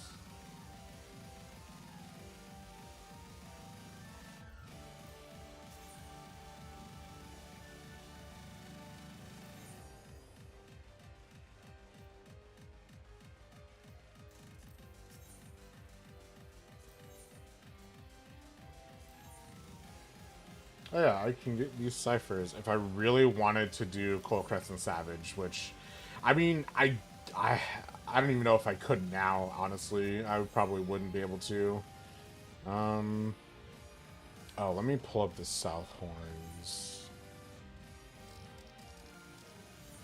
Oh yeah, I can get these ciphers if I really wanted to do Crescent Savage, which, I mean, I, I don't even know if I could now, honestly. I probably wouldn't be able to. Oh, let me pull up the South Horns.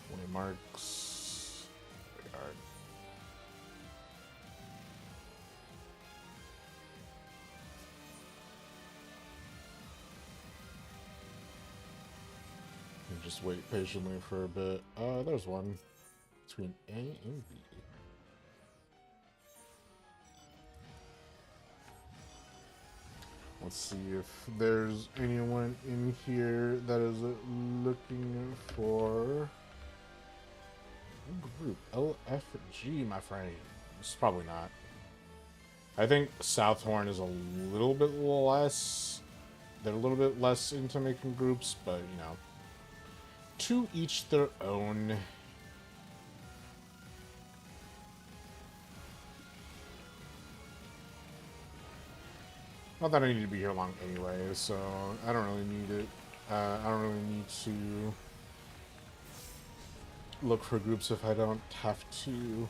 20 marks. Regard. Just wait patiently for a bit. There's one between A and B. Let's see if there's anyone in here that is looking for a group. LFG, my friend. It's probably not. I think Southhorn is a little bit less. They're a little bit less into making groups, but you know. To each their own. Not that I need to be here long anyway, so I don't really need it. I don't really need to look for groups if I don't have to.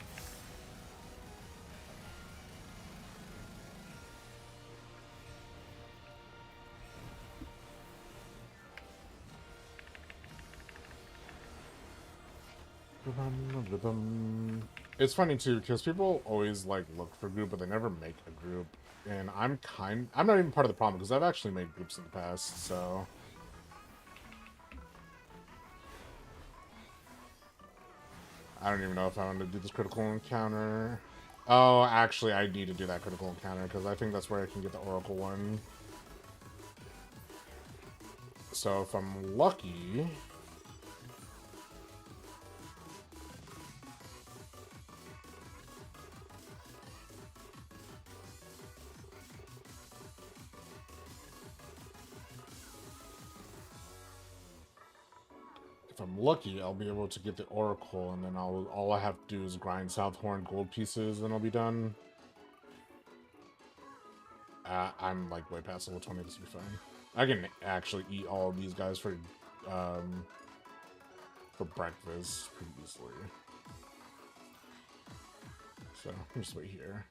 It's funny too because people always like look for group, but they never make a group. And I'm not even part of the problem because I've actually made groups in the past. So I don't even know if I want to do this critical encounter. Oh, actually, I need to do that critical encounter because I think that's where I can get the Oracle one. So if I'm lucky. if I'm lucky, I'll be able to get the Oracle, and then all I have to do is grind Southhorn gold pieces, and I'll be done. I'm like way past level 20. This will be fine. I can actually eat all of these guys for breakfast pretty easily. So I'm just wait here.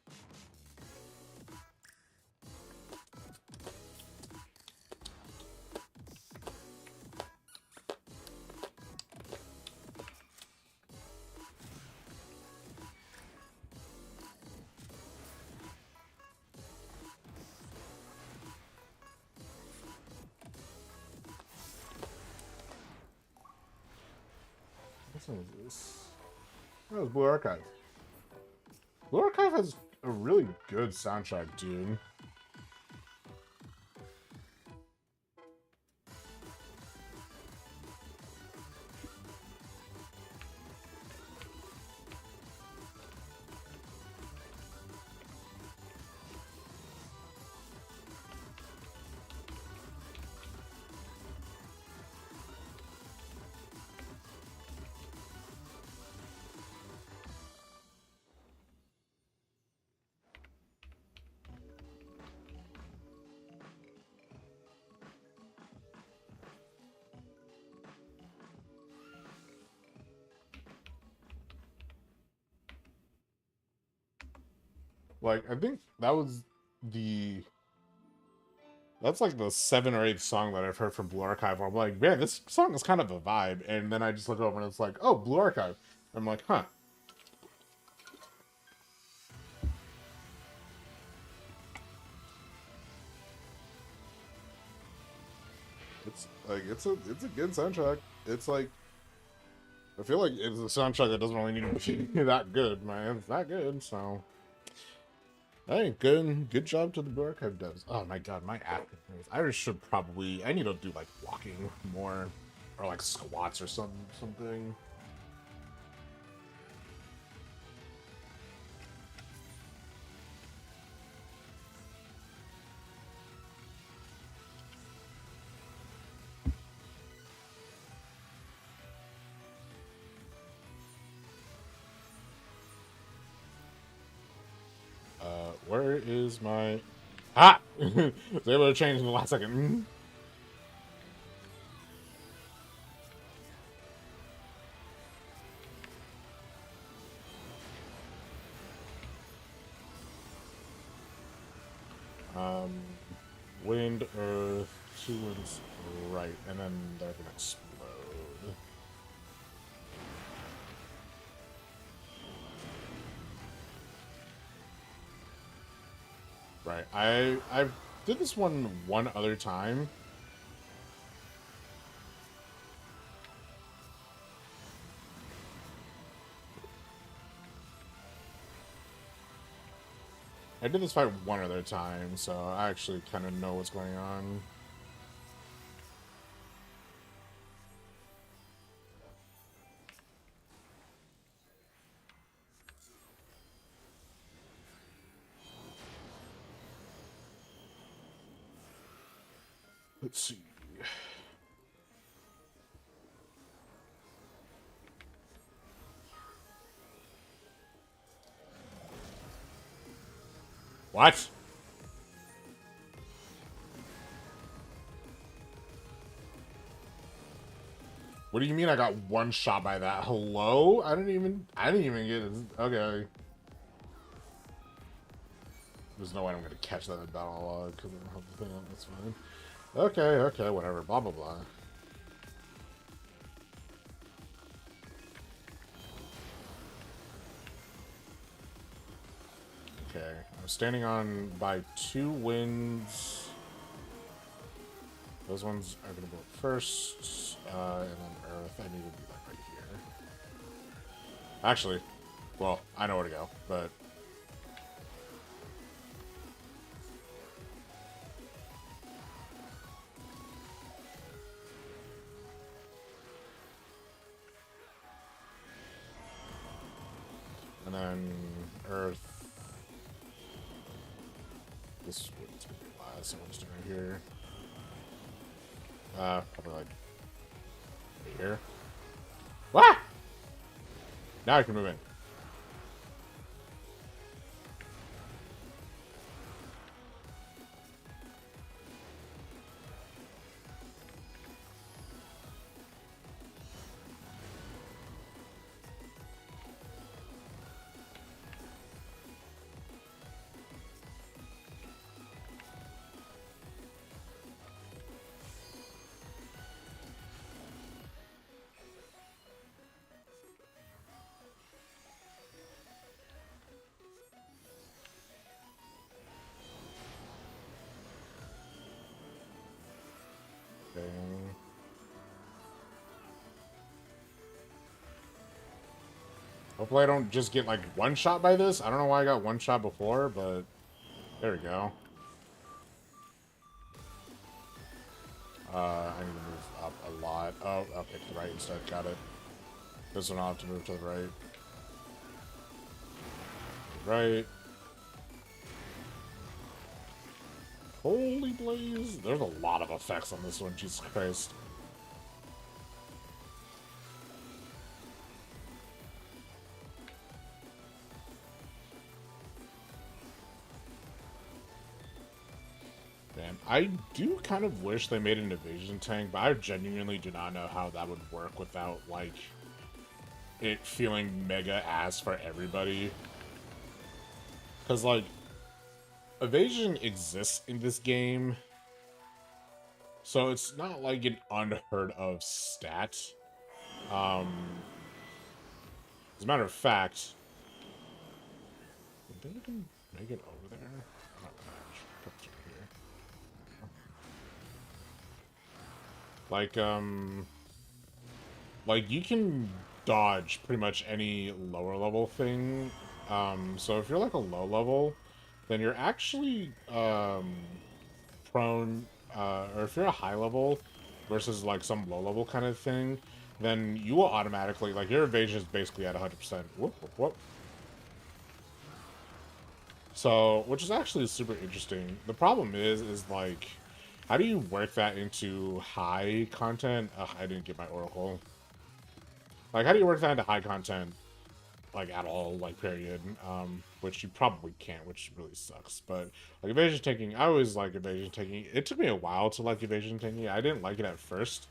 What is this? Oh, it's Blue Archive. Blue Archive has a really good soundtrack, dude. Like, I think that's like the 7th or 8th song that I've heard from Blue Archive where I'm like, man, this song is kind of a vibe. And then I just look over and it's like, oh, Blue Archive. I'm like, huh. It's like it's a good soundtrack. It's like I feel like it's a soundtrack that doesn't really need to be that good, man. It's that good, so hey, good job to the Blue Archive devs. Oh my god, my app. I should probably I need to do like walking more or like squats or something. Where is my ah? Was able to change in the last second. Wind, earth, 2 winds right, and then they're gonna explode. Right, I did this one other time. I did this fight one other time, so I actually kind of know what's going on. Let's see. What? What do you mean I got one shot by that? Hello? I didn't even get it. Okay. There's no way I'm gonna catch that in battle log because I don't have the thing on. That's fine. Okay, whatever. Blah blah blah. Okay, I'm standing on by 2 winds. Those ones are gonna go first, and then earth. I need to be like right here. Actually, well, I know where to go, but and then earth. This one's gonna be last. So I'm just right here. Probably like right here. What? Now I can move in. Okay. Hopefully I don't just get like one shot by this. I don't know why I got one shot before, but there we go. I need to move up a lot. Oh, I'll pick the right instead. Got it. This one I'll have to move to the right. Right. Holy blaze. There's a lot of effects on this one. Jesus Christ. Man, I do kind of wish they made an evasion tank, but I genuinely do not know how that would work without, like, it feeling mega ass for everybody. Because, like, evasion exists in this game, so it's not like an unheard of stat. As a matter of fact, I think we can make it over there. I'm not gonna put it here. Like you can dodge pretty much any lower level thing. So if you're like a low level, then you're actually prone, or if you're a high level versus like some low level kind of thing, then you will automatically, like, your evasion is basically at 100%. Whoop, whoop, whoop. So, which is actually super interesting. The problem is like, how do you work that into high content? Ugh, I didn't get my oracle. Like, how do you work that into high content, like, at all, like, period? Which you probably can't, which really sucks. But, like, evasion taking, I always like evasion taking. It took me a while to like evasion taking. I didn't like it at first.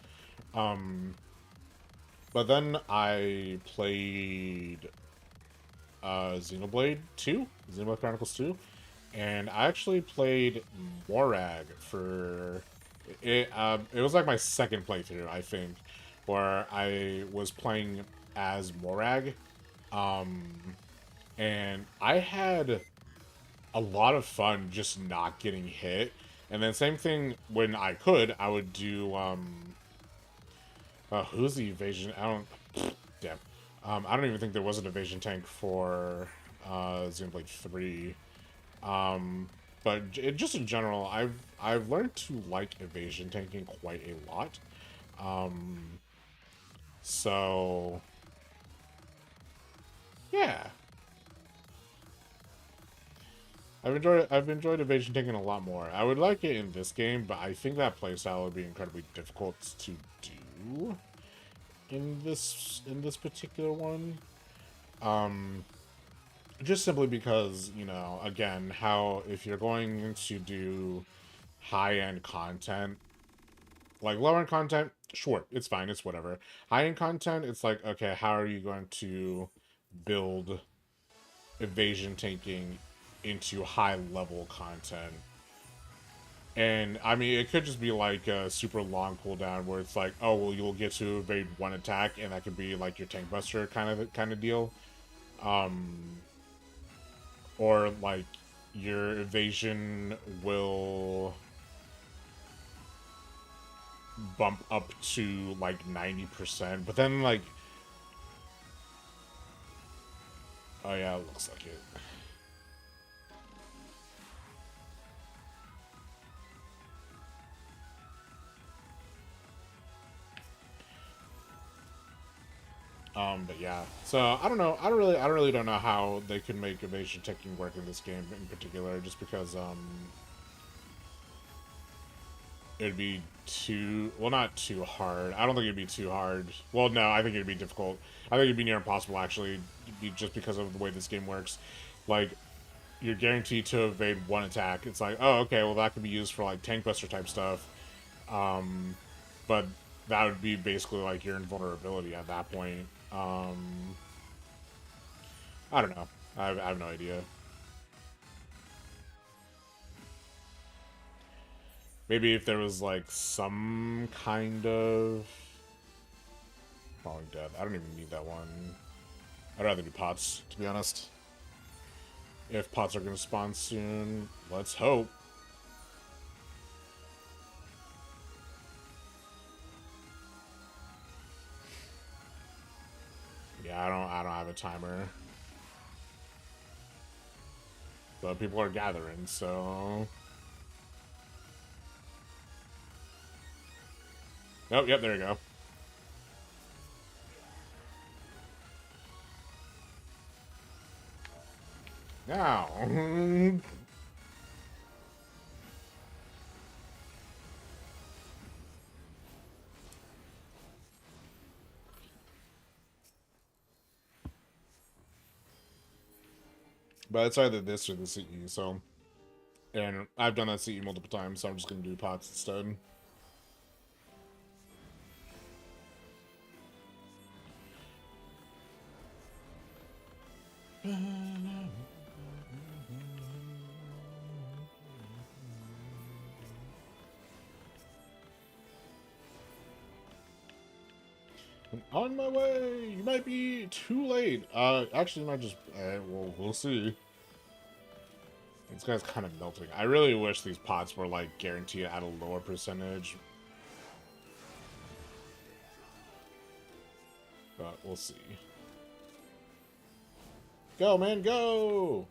But then I played Xenoblade 2, Xenoblade Chronicles 2, and I actually played Morag for it. It was like my second playthrough, I think, where I was playing as Morag, and I had a lot of fun just not getting hit. And then same thing when I could, I would do who's the evasion? I don't. Damn. I don't even think there was an evasion tank for Xenoblade 3. But just in general, I've learned to like evasion tanking quite a lot. So yeah, I've enjoyed evasion tanking a lot more. I would like it in this game, but I think that playstyle would be incredibly difficult to do in this particular one. Just simply because, you know, again, how if you're going to do high-end content, like lower-end content, sure, it's fine, it's whatever. High-end content, it's like, okay, how are you going to build evasion tanking into high-level content? And I mean, it could just be like a super long cooldown where it's like, oh well, you'll get to evade one attack, and that could be like your tank buster kind of deal. Or like your evasion will bump up to like 90%, but then like, oh yeah, it looks like it. But yeah, so I don't know. I really don't know how they could make evasion taking work in this game in particular, just because it'd be too, well, not too hard. I don't think it'd be too hard. Well, no, I think it'd be difficult. I think it'd be near impossible, actually, just because of the way this game works. Like, you're guaranteed to evade one attack. It's like, oh, okay, well, that could be used for, like, tank buster type stuff. But that would be basically, like, your invulnerability at that point. I don't know. I have no idea. Maybe if there was, like, some kind of... Falling Death. I don't even need that one. I'd rather do pots, to be honest. If pots are going to spawn soon, let's hope. Yeah, I don't have a timer. But people are gathering, so... Oh, yep, there you go. Now. But it's either this or the CE, so... And I've done that CE multiple times, so I'm just going to do pots instead. On my way! You might be too late. Actually, might just... we'll see. This guy's kind of melting. I really wish these pots were, like, guaranteed at a lower percentage. But we'll see. Go, man, go!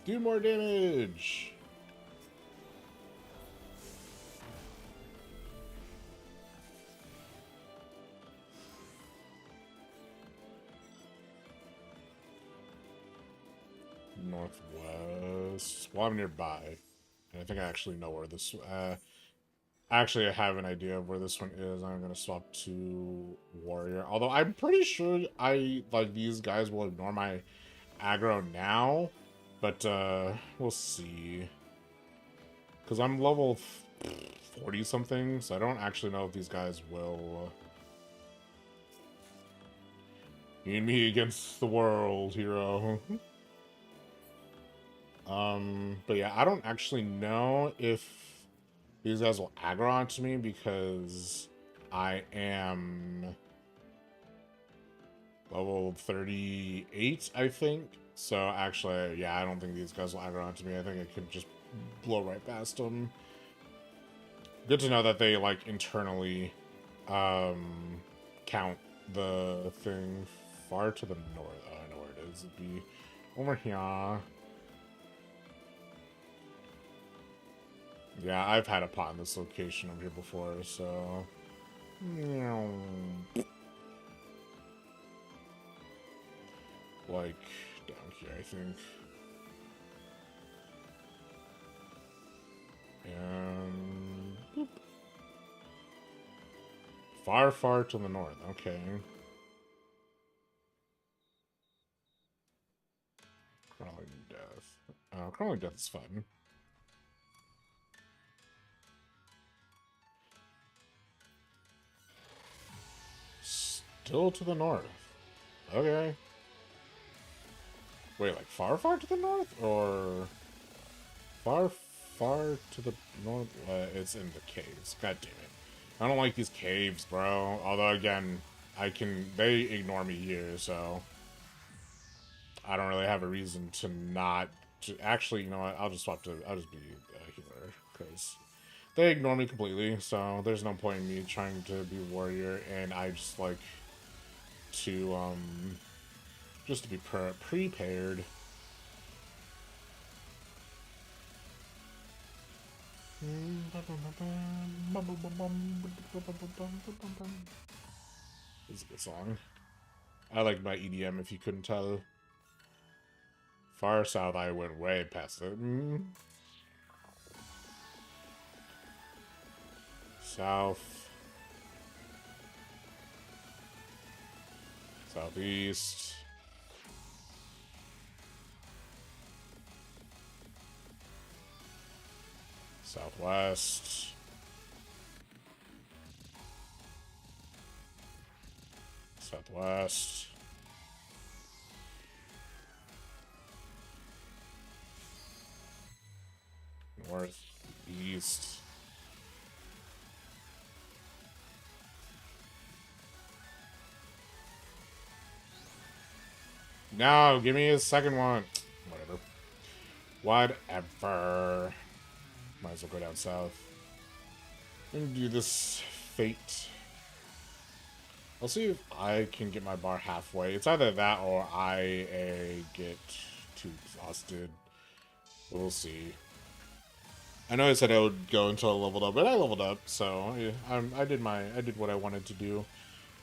Do more damage! Northwest. Well, I'm nearby. And I think I actually know where this... actually, I have an idea of where this one is. I'm going to swap to Warrior. Although, I'm pretty sure these guys will ignore my aggro now. But, we'll see. Because I'm level 40-something, so I don't actually know if these guys will... You and me against the world, hero. But yeah, I don't actually know if these guys will aggro onto me because I am level 38, I think. So actually, yeah, I don't think these guys will aggro onto me. I think I could just blow right past them. Good to know that they, like, internally count the thing far to the north. Oh, I know where it is. It'd be over here. Yeah, I've had a pot in this location over here before, so... Like, down here, I think. And... Boop. Far, far to the north, okay. Crawling Death. Crawling Death is fun. Still to the north. Okay. Wait, like far, far to the north? Or far, far to the north? It's in the caves. God damn it. I don't like these caves, bro. Although, again, they ignore me here, so... I don't really have a reason to not... Actually, you know what? I'll just be a healer, because... They ignore me completely, so there's no point in me trying to be a warrior, and I just like to, just to be prepared. This is a good song. I like my EDM, if you couldn't tell. far south, I went way past it. South. Southeast. Southwest. Southwest. North. East. No, give me a second one. Whatever. Whatever. Might as well go down south. And do this fate. I'll see if I can get my bar halfway. It's either that or I get too exhausted. We'll see. I know I said I would go until I leveled up, but I leveled up, so yeah, I did what I wanted to do.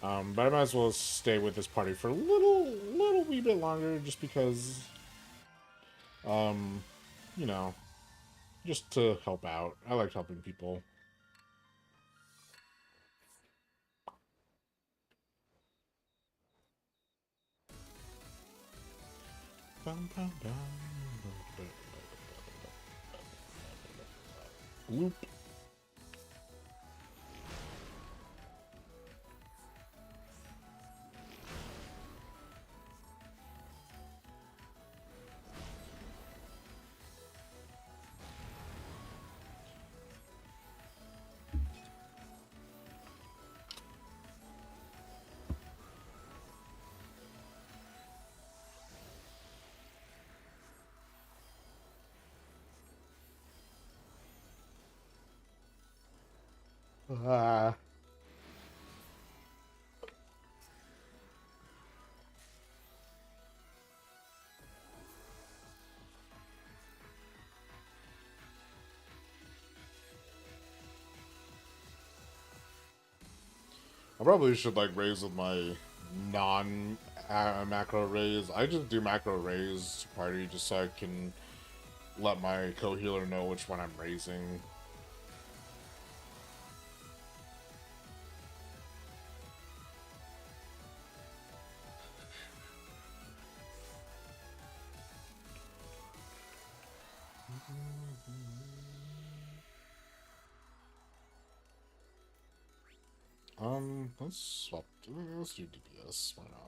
But I might as well stay with this party for a little wee bit longer, just because, you know, just to help out. I like helping people. Whoop. Ah. I probably should like raise with my non macro raise. I just do macro raise party just so I can let my co-healer know which one I'm raising. Let's swap. Let's do DPS. Why not?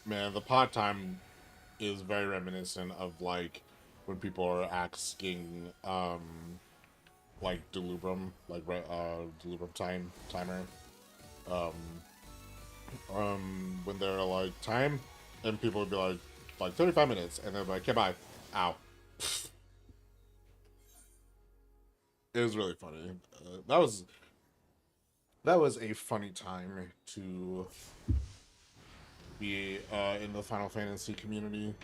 Man, the pod time is very reminiscent of like when people are asking like Delubrum, like Delubrum timer. When they're like time, and people would be like 35 minutes, and they're like, okay, bye. Ow. It was really funny. That was a funny time to be in the Final Fantasy community.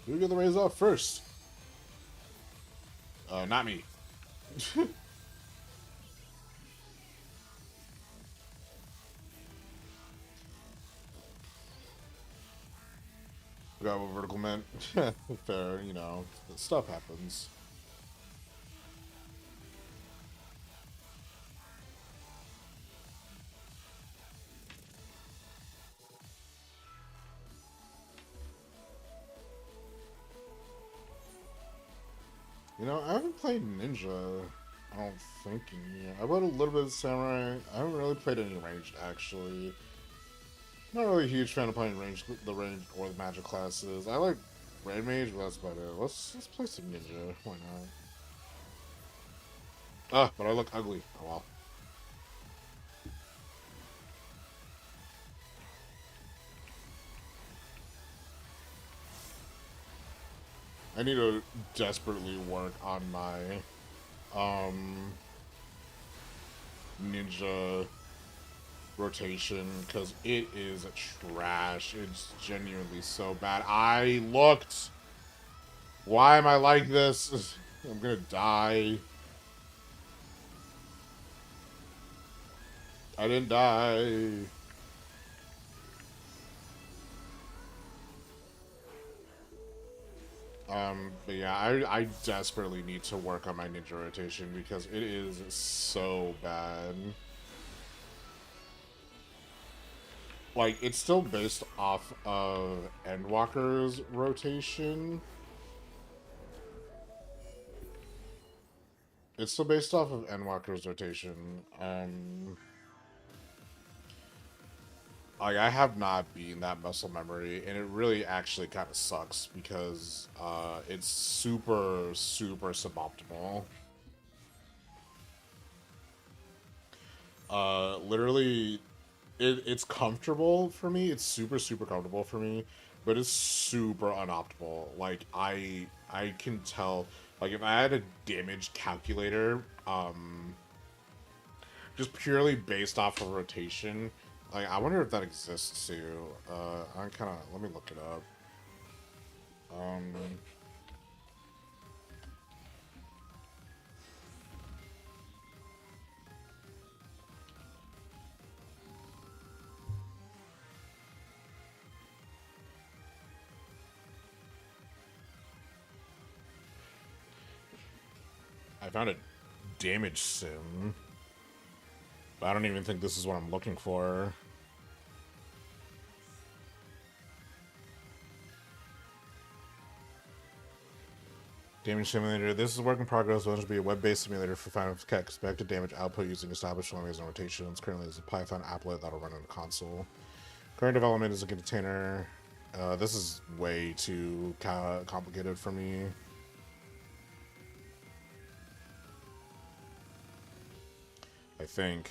Who get the raise off first? Not me. Forgot what vertical meant. Fair, you know, stuff happens. You know, I haven't played Ninja, I don't think, yeah. I played a little bit of Samurai. I haven't really played any ranged, actually. Not really a huge fan of playing ranged, the ranged or the magic classes. I like Red Mage, but that's about it. Let's play some Ninja. Why not? Ah, but I look ugly. Oh well. I need to desperately work on my ninja rotation because it is trash. It's genuinely so bad. I looked. Why am I like this? I'm gonna die. I didn't die. But yeah, I desperately need to work on my ninja rotation because it is so bad. Like, it's still based off of Endwalker's rotation. It's still based off of Endwalker's rotation. Like, I have not beaten that muscle memory, and it really actually kind of sucks because it's super, super suboptimal. Literally, it's comfortable for me. It's super, super comfortable for me, but it's super unoptimal. Like, I can tell, like, if I had a damage calculator, just purely based off of rotation, like, I wonder if that exists too. I'm kind of, let me look it up. Um, I found a damage sim, but I don't even think this is what I'm looking for. Damage simulator. This is a work in progress. It will be a web-based simulator for finding expected damage output using established limits and rotations. Currently, there's a Python applet that'll run on the console. Current development is a container. This is way too complicated for me. I think.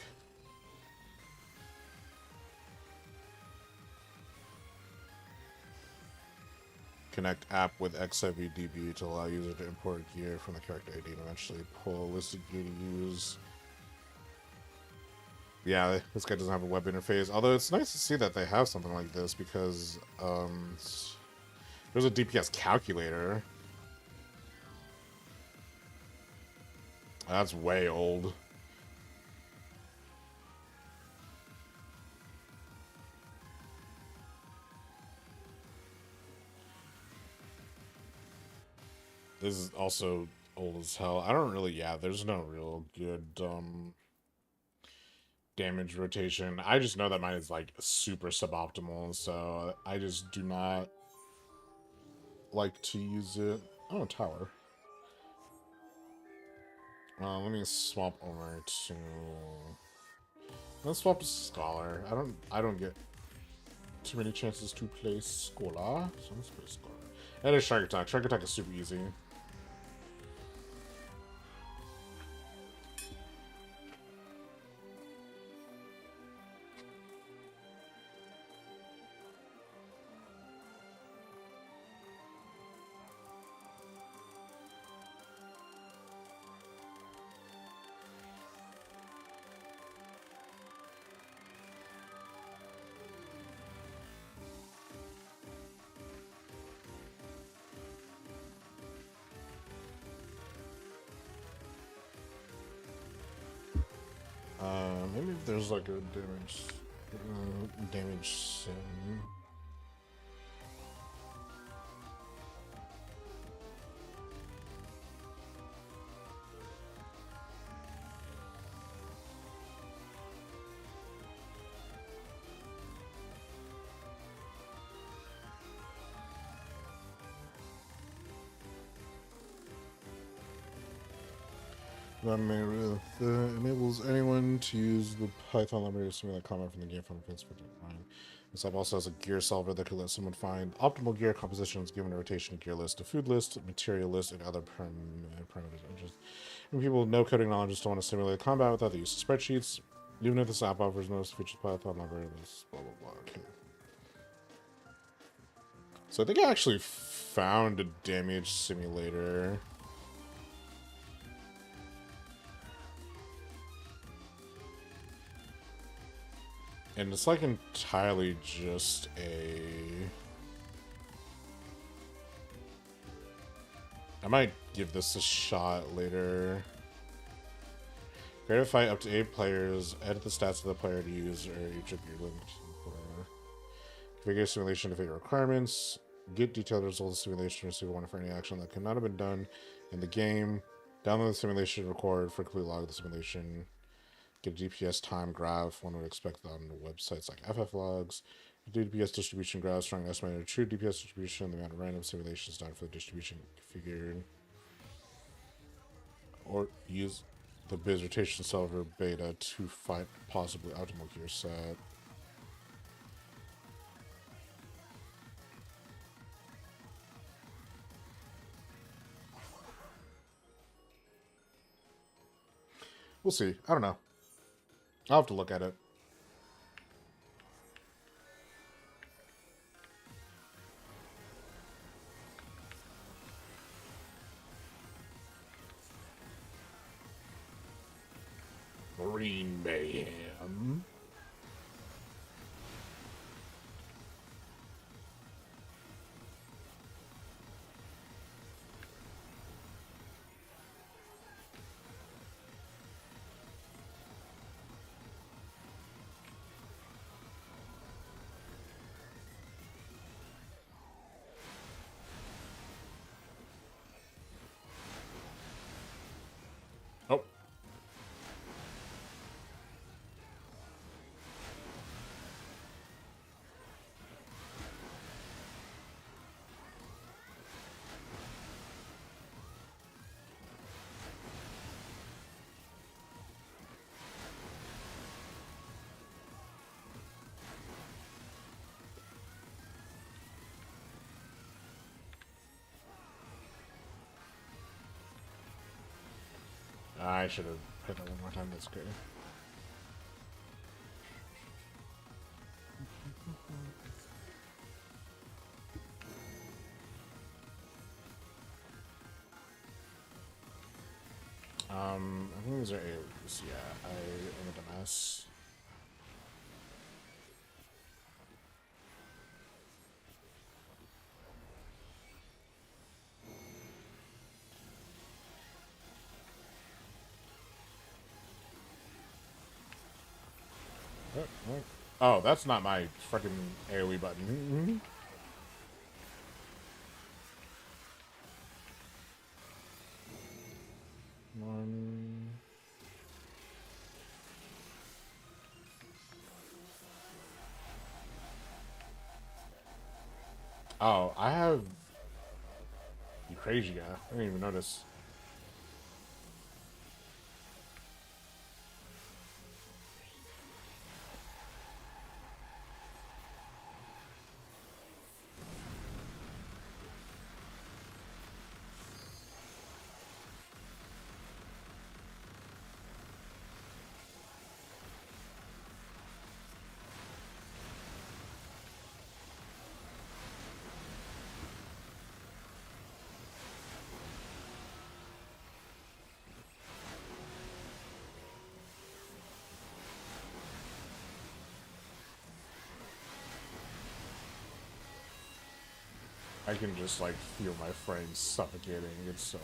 Connect app with FFXIV to allow user to import gear from the character ID and eventually pull a listed gear to use. Yeah, this guy doesn't have a web interface. Although it's nice to see that they have something like this because there's a DPS calculator. That's way old. This is also old as hell. I don't really, yeah, there's no real good damage rotation. I just know that mine is like super suboptimal, so I just do not like to use it. Oh, tower. Let me swap over to. Let's swap to Scholar. I don't get too many chances to play Scholar, so let's play Scholar. And it's Shark Attack. Shark Attack is super easy. there's like a damage sim. That enables anyone to use the Python library to simulate combat from the game from a perspective. This app also has a gear solver that could let someone find optimal gear compositions given a rotation gear list, a food list, material list, and other parameters. When people with no coding knowledge just don't want to simulate combat without the use of spreadsheets, even if this app offers most features Python library lists, blah blah blah. Okay. So I think I actually found a damage simulator. And it's like entirely just a... I might give this a shot later. Create a fight up to 8 players. Edit the stats of the player to use or each of your linked. Configure simulation to fit your requirements. Get detailed results of simulation. Receive one for any action that could not have been done in the game. Download the simulation. Record for complete log of the simulation. Get a DPS time graph. One would expect that on websites like FFLogs. DPS distribution graph showing estimated true DPS distribution, the amount of random simulations done for the distribution configured. Or use the Biz rotation solver beta to find possibly optimal gear set. We'll see. I don't know. I'll have to look at it. Marine Mayhem. Oh. I should have hit that one more time. That's great. I think these are AOEs. Yeah, I made a mess. Oh, that's not my freaking AoE button. One. Oh, I have... You crazy guy. I didn't even notice. I can just like feel my frame suffocating. It's so...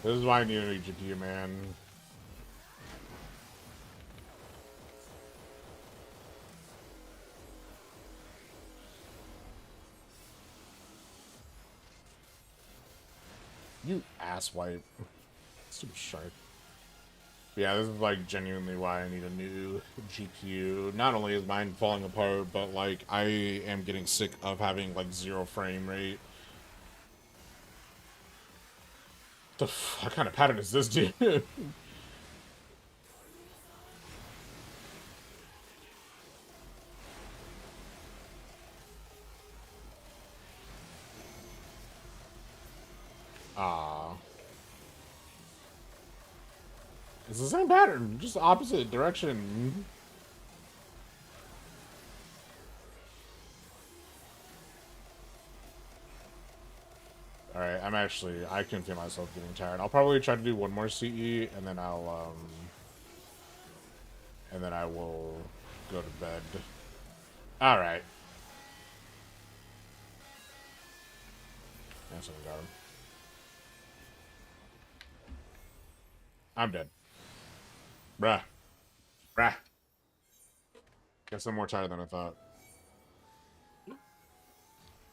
This is why I need a GPU, man. You asswipe. Stupid shark. Yeah, this is like genuinely why I need a new GPU. Not only is mine falling apart, but like I am getting sick of having like 0 frame rate. What kind of pattern is this, dude? Ah. It's the same pattern, just opposite direction. Alright, I can feel myself getting tired. I'll probably try to do one more CE, and then I will go to bed. Alright. That's what I got him. I'm dead. Bruh. Bruh. Guess I'm more tired than I thought.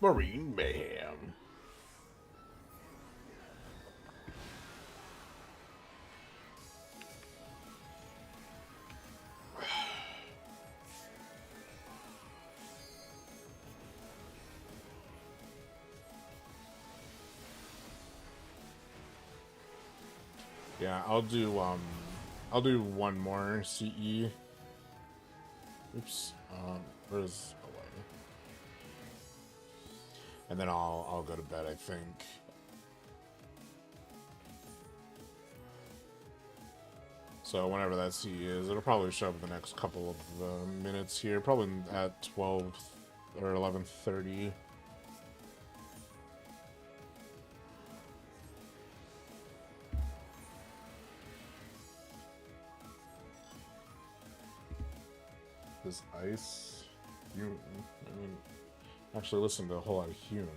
Marine Mayhem. Yeah, I'll do one more CE. Oops. Where's away? And then I'll go to bed, I think. So whenever that CE is, it'll probably show up in the next couple of minutes here, probably at 12 or 11:30. This ice, I mean, actually listen to a whole lot of Hume.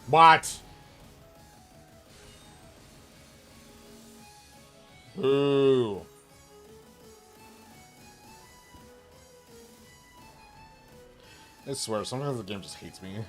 What? Boo. I swear, sometimes the game just hates me.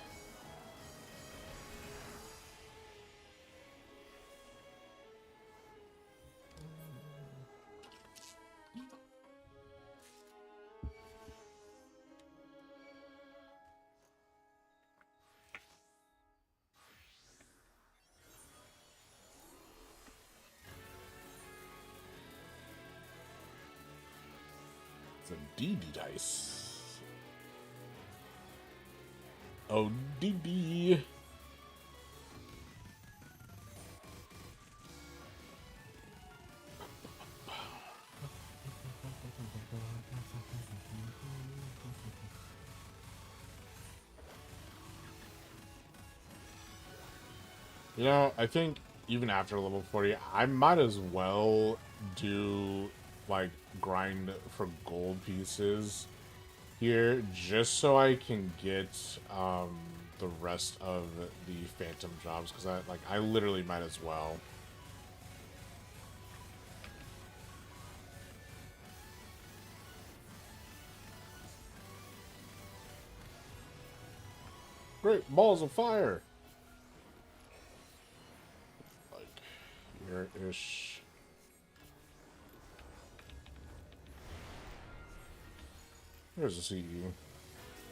It's a DD dice. Oh, DD. You know, I think even after level 40, I might as well do, like, grind for gold pieces here, just so I can get, the rest of the phantom jobs, because I literally might as well. Great balls of fire! Here-ish. Here's the CE.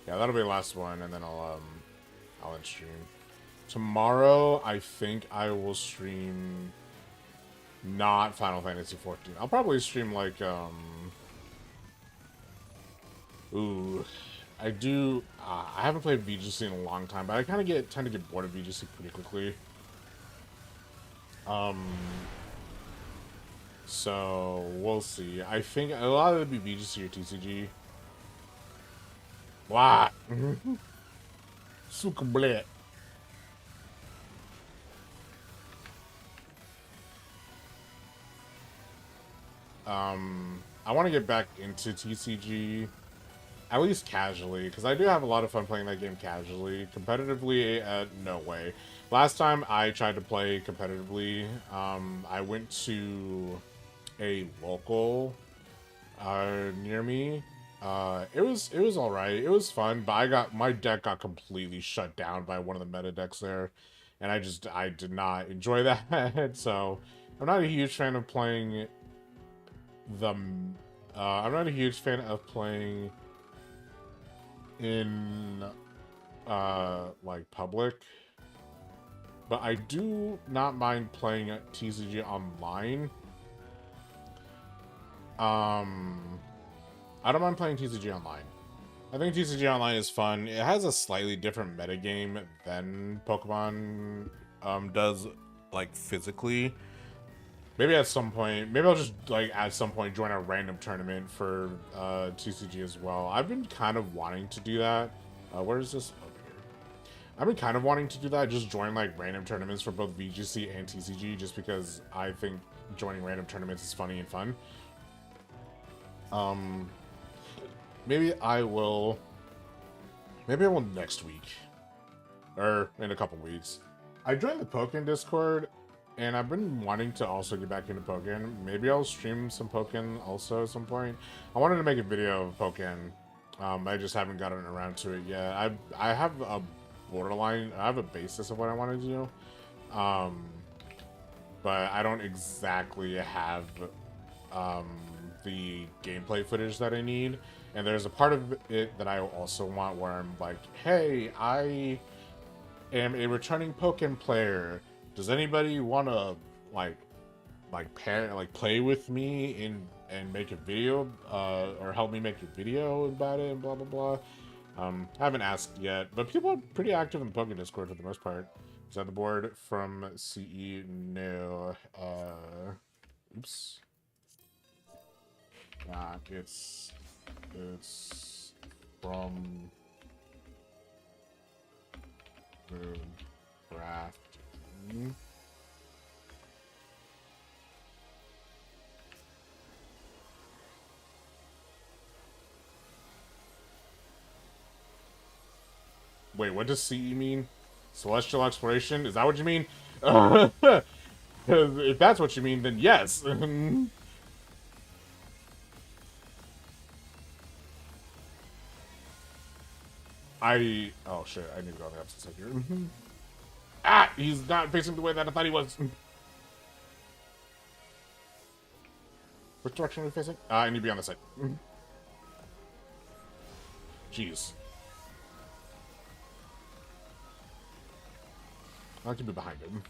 Yeah, that'll be the last one, and then I'll end stream. Tomorrow, I think I will stream not Final Fantasy XIV. I'll probably stream like ooh, I do. I haven't played VGC in a long time, but I kind of tend to get bored of VGC pretty quickly. So we'll see. I think a lot of it would be VGC or TCG. What? Suka blit. I want to get back into TCG, at least casually, because I do have a lot of fun playing that game casually. Competitively, no way. Last time I tried to play competitively, I went to a local near me. It was all right. It was fun, but my deck got completely shut down by one of the meta decks there, and I did not enjoy that. So I'm not a huge fan of playing the. I'm not a huge fan of playing in like public, but I do not mind playing at TCG online. I don't mind playing TCG online. I think TCG online is fun. It has a slightly different metagame than Pokemon does, like physically. Maybe at some point, maybe I'll just like at some point join a random tournament for TCG as well. I've been kind of wanting to do that. Where is this? Over here. I've been kind of wanting to do that, just join like random tournaments for both VGC and TCG, just because I think joining random tournaments is funny and fun. Maybe I will. Maybe I will next week, or in a couple weeks. I joined the Pokken Discord, and I've been wanting to also get back into Pokken. Maybe I'll stream some Pokken also at some point. I wanted to make a video of Pokken. I just haven't gotten around to it yet. I have a borderline. I have a basis of what I want to do, but I don't exactly have the gameplay footage that I need. And there's a part of it that I also want where I'm like, hey, I am a returning Pokken player. Does anybody want to like play with me and make a video or help me make a video about it and blah blah blah. I haven't asked yet, but people are pretty active in the Pokken Discord for the most part. Is that the board from CE? No. Oops. Nah, it's from Craft. Wait, what does CE mean? Celestial Exploration? Is that what you mean? If that's what you mean, then yes. Oh shit, I need to go on the opposite side here. Ah! He's not facing the way that I thought he was. Which direction are we facing? I need to be on the side. Jeez. I like to be behind him.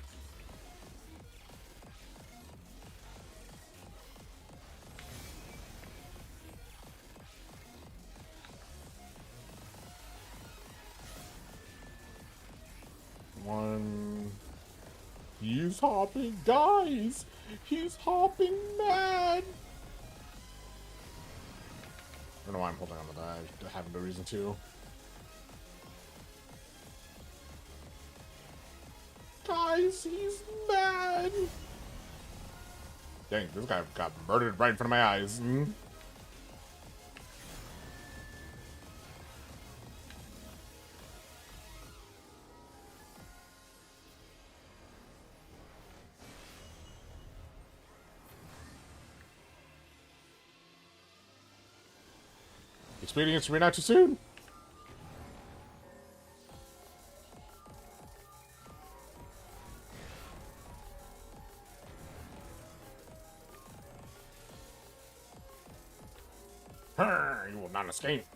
One. He's hopping, guys! He's hopping mad! I don't know why I'm holding on to that. I have no reason to. Guys, he's mad! Dang, this guy got murdered right in front of my eyes. Expedience to be not too soon. You will not escape.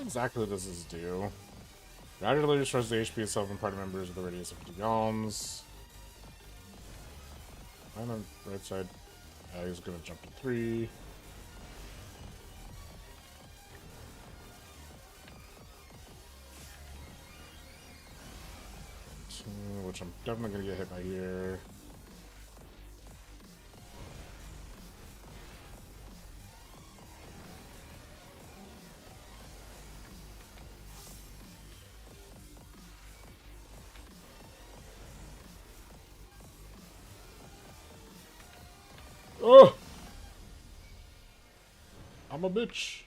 exactly does this do? Gradually restores the HP itself and party members with a radius of 50 yalms. On the right side. He's gonna jump to 3. Which I'm definitely gonna get hit by here. Oh! I'm a bitch.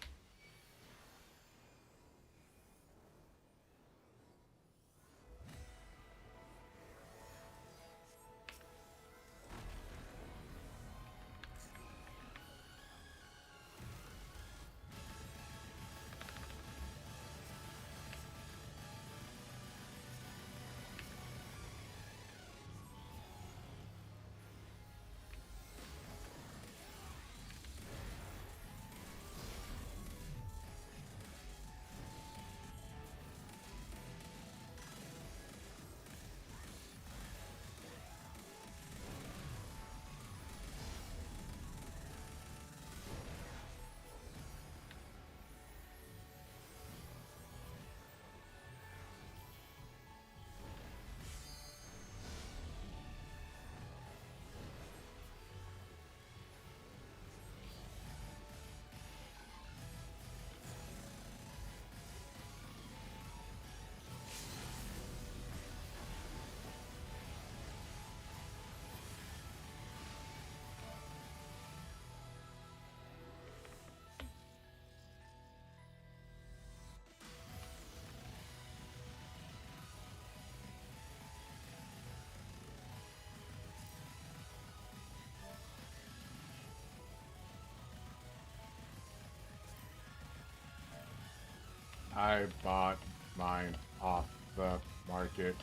I bought mine off the market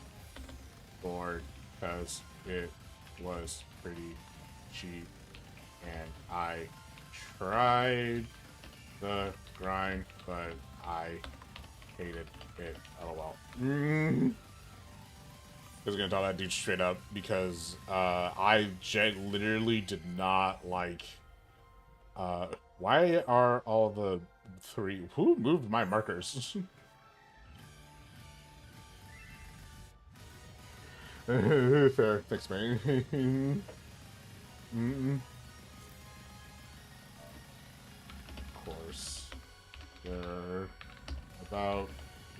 board because it was pretty cheap, and I tried the grind, but I hated it. LOL. I was gonna tell that dude straight up because literally did not like. Why are all the 3? Who moved my markers? Fair, thanks, man. Of course, they're about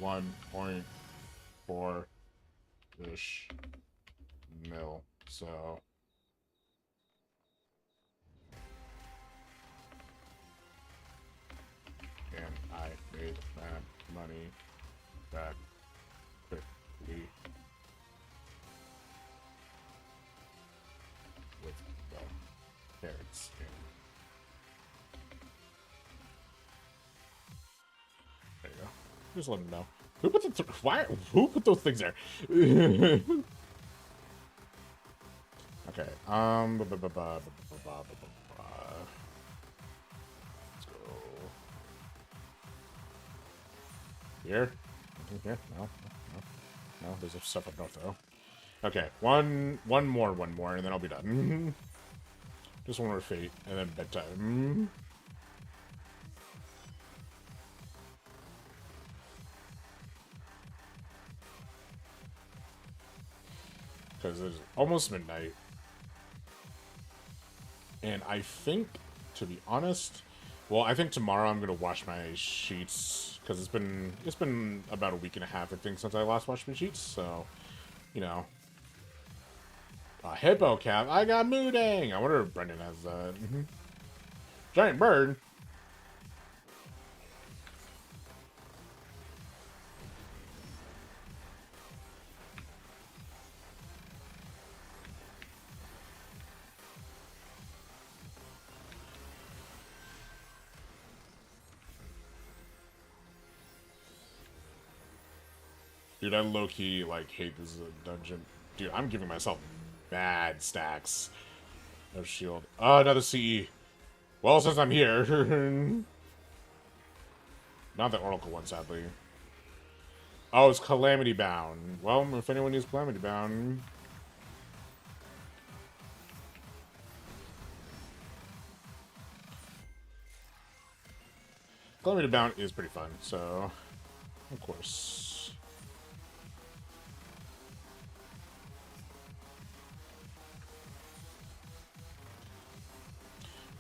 1.4-ish mil, so. And I made that money back quickly with the carrots. There you go. Just let them know. Who put the why? Who put those things there? Okay. Here? Here? No. There's stuff up north though. Okay, one more, and then I'll be done. Just one more fate, and then bedtime. Because it's almost midnight. And I think, to be honest, well, I think tomorrow I'm gonna wash my sheets because it's been about a week and a half, I think, since I last washed my sheets. So, you know, a hippo cap. I got mooding. I wonder if Brendan has that. Giant bird. Dude, I low-key, like, hate this dungeon. Dude, I'm giving myself bad stacks. No shield. Oh, another CE. Well, since I'm here. Not the Oracle one, sadly. Oh, it's Calamity Bound. Well, if anyone needs Calamity Bound... Calamity Bound is pretty fun, so... Of course.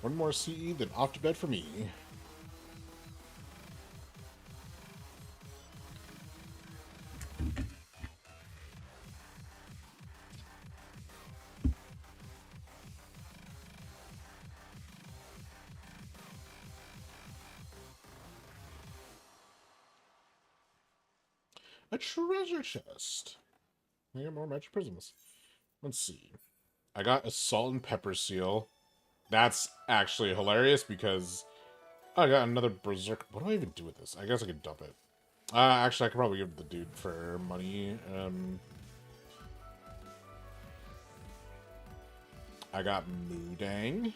One more CE, then off to bed for me. A treasure chest. I got more magic prisms. Let's see. I got a salt and pepper seal. That's actually hilarious because I got another berserk. What do I even do with this? I guess I could dump it. Actually, I could probably give it to the dude for money. I got Moodang.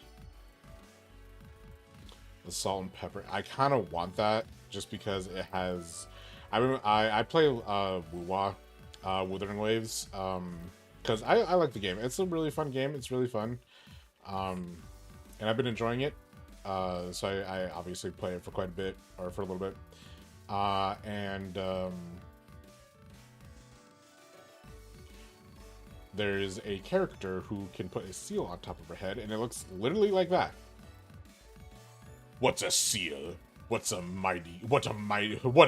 The salt and pepper. I kind of want that just because it has. I play Wuwa, Wuthering Waves, because I like the game. It's a really fun game. It's really fun, and I've been enjoying it. So I obviously play it for quite a bit, or for a little bit, there's a character who can put a seal on top of her head, and it looks literally like that. What's a seal? What a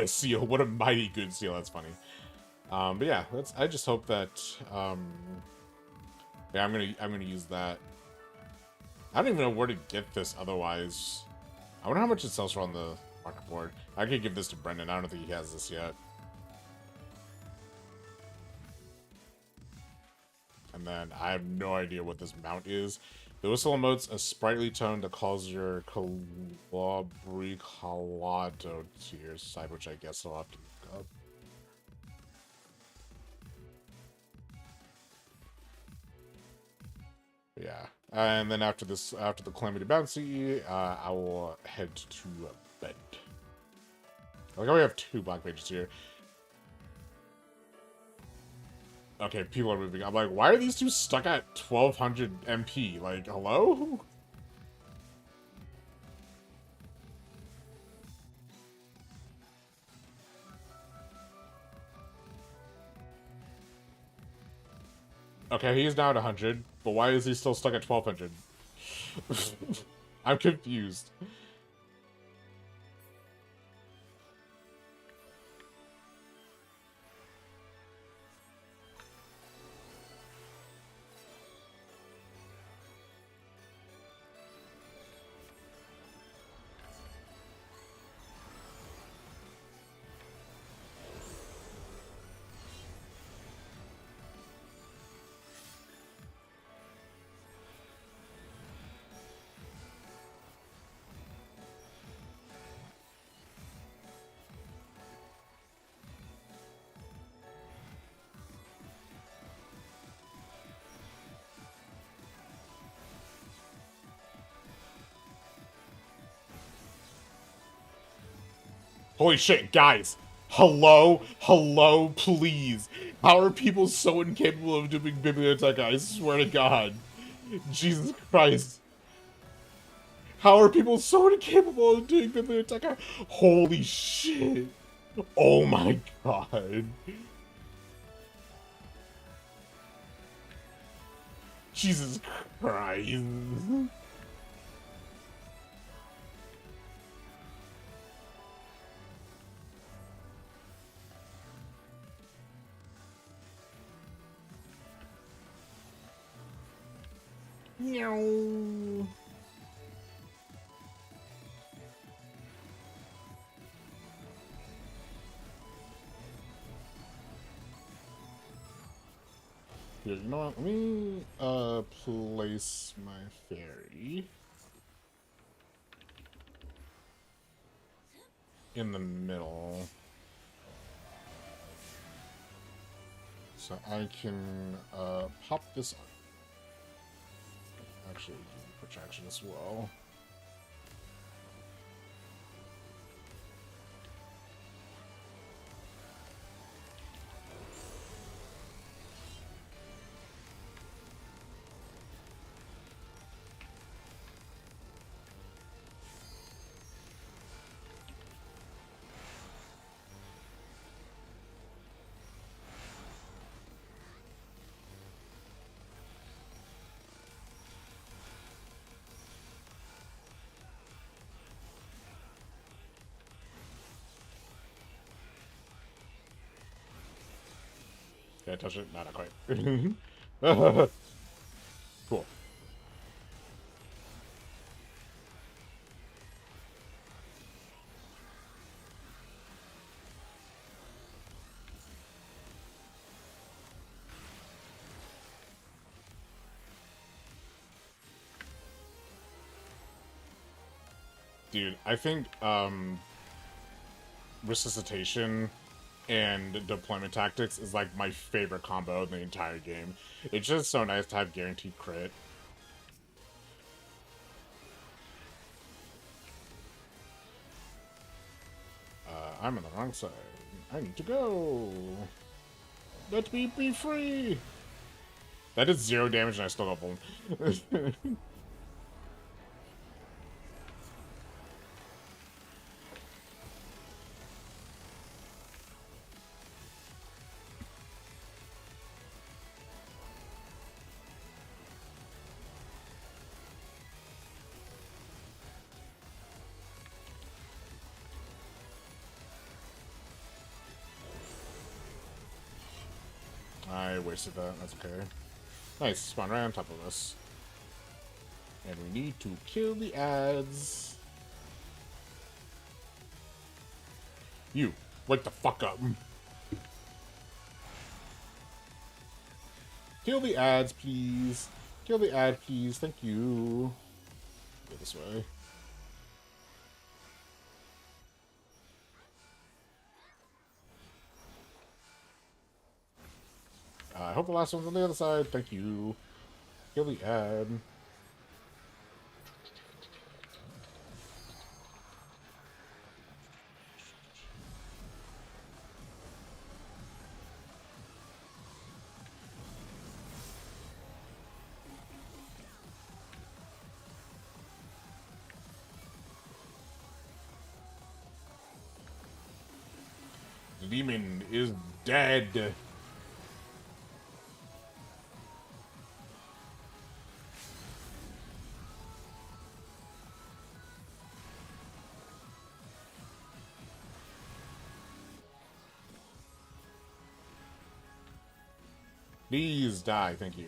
seal! What a mighty good seal. That's funny. But yeah, I just hope that. Yeah, I'm gonna use that. I don't even know where to get this otherwise. I wonder how much it sells for on the market board. I could give this to Brendan. I don't think he has this yet. And then I have no idea what this mount is. The whistle emotes a sprightly tone that calls your Calabricolado to your side, which I guess I'll have to look up. Yeah. And then after this, after the Calamity Bouncy, I will head to bed. I like how we have 2 black pages here. Okay, people are moving. I'm like, why are these 2 stuck at 1200 MP? Like, hello? Okay, he's now at 100, but why is he still stuck at 1200? I'm confused. Holy shit, guys! Hello? Hello, please! How are people so incapable of doing Biblioteca? I swear to God. Jesus Christ. How are people so incapable of doing Biblioteca? Holy shit. Oh my God. Jesus Christ. No. Here, you know what? Let me place my fairy in the middle, so I can pop this on. Actually, protection as well. Can I touch it? No, not quite. Cool. Dude, I think resuscitation and deployment tactics is like my favorite combo in the entire game. It's just so nice to have guaranteed crit. I'm on the wrong side. I need to go. Let me be free. That did 0 damage and I still got blown. I wasted that. That's okay. Nice. Spawn right on top of us. And we need to kill the ads. You. Wake the fuck up. Kill the ads, please. Kill the ad, please. Thank you. Go this way. I hope the last one's on the other side. Thank you. Kill the ad. The demon is dead. Please die, thank you.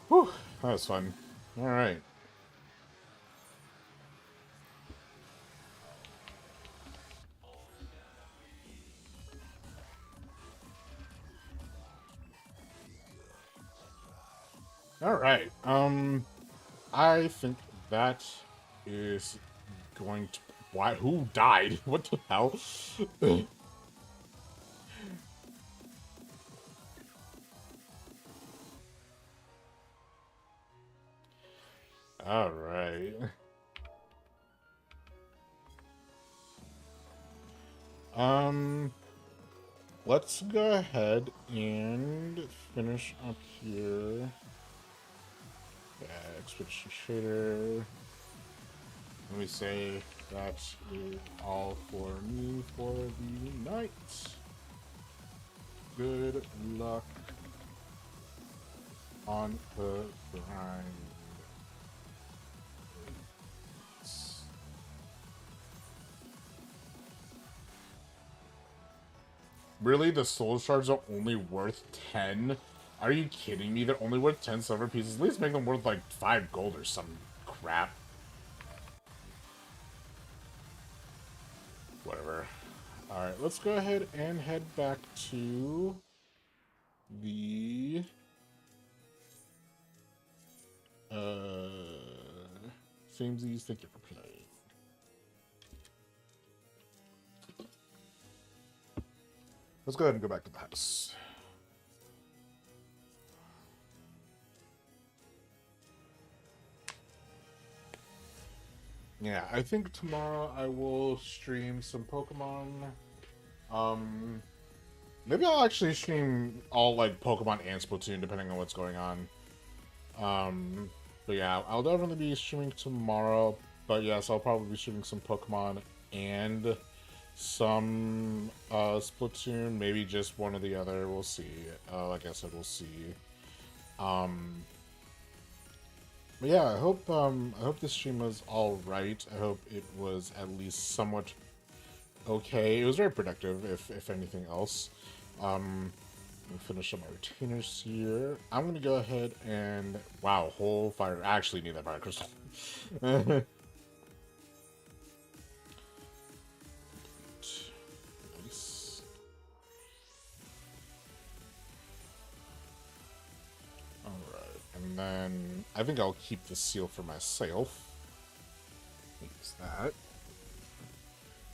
Whew, that was fun. Alright. Alright, I think that is going to... Why? Who died? What the hell? Alright. Let's go ahead and finish up here. Expedition Shader. Let me say that is all for me for the night. Good luck on the grind. Really? The soul shards are only worth 10? Are you kidding me? They're only worth 10 silver pieces. At least make them worth like 5 gold or some crap. Whatever. Alright, let's go ahead and head back to the Samesies. Thank you for playing. Let's go ahead and go back to the house. Yeah, I think tomorrow I will stream some Pokemon. Maybe I'll actually stream all like Pokemon and Splatoon depending on what's going on. But yeah, I'll definitely be streaming tomorrow. But yes, I'll probably be streaming some Pokemon and some Splatoon, maybe just one or the other. We'll see. Like I said, we'll see. But yeah, I hope this stream was all right. I hope it was at least somewhat okay. It was very productive, if anything else. Let me finish up my retainers here. I'm gonna go ahead and wow, whole fire. I actually need that fire crystal. Nice. All right, and then I think I'll keep the seal for myself. Use that.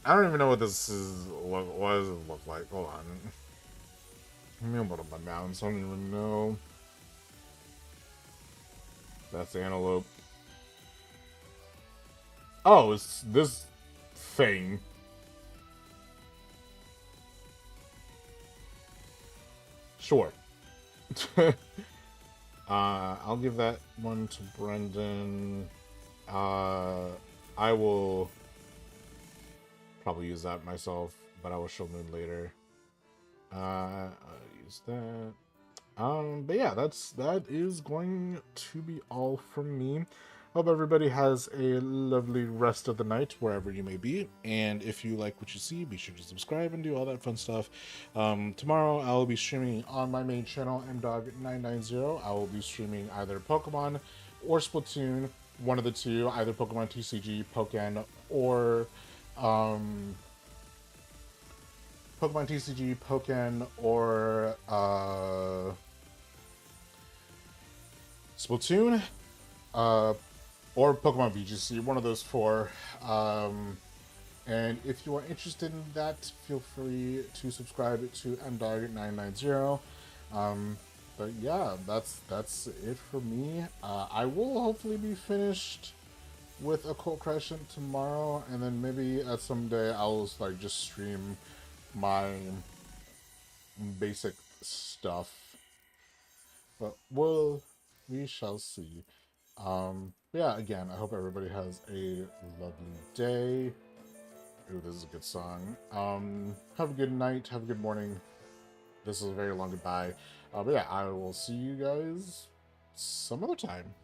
I don't even know what this is. What does it look like? Hold on. Let me open up my mountains. I don't even know. That's antelope. Oh, it's this thing. Sure. I'll give that one to Brendan. I will probably use that myself, but I will show Moon later. I'll use that. But yeah, that is going to be all from me. Hope everybody has a lovely rest of the night wherever you may be. And if you like what you see, be sure to subscribe and do all that fun stuff. Tomorrow I'll be streaming on my main channel, mdog990. I will be streaming either Pokemon or Splatoon, one of the two, either Pokemon TCG, Pokken, or Pokemon TCG, Pokken, or Splatoon, or Pokemon VGC, one of those four. And if you are interested in that, feel free to subscribe to mdog990. But yeah, that's it for me. I will hopefully be finished with Occult Crescent tomorrow, and then maybe at some day I'll like just stream my basic stuff. But we shall see. Yeah, again, I hope everybody has a lovely day. Ooh, this is a good song. Have a good night, have a good morning. This is a very long goodbye. But yeah, I will see you guys some other time.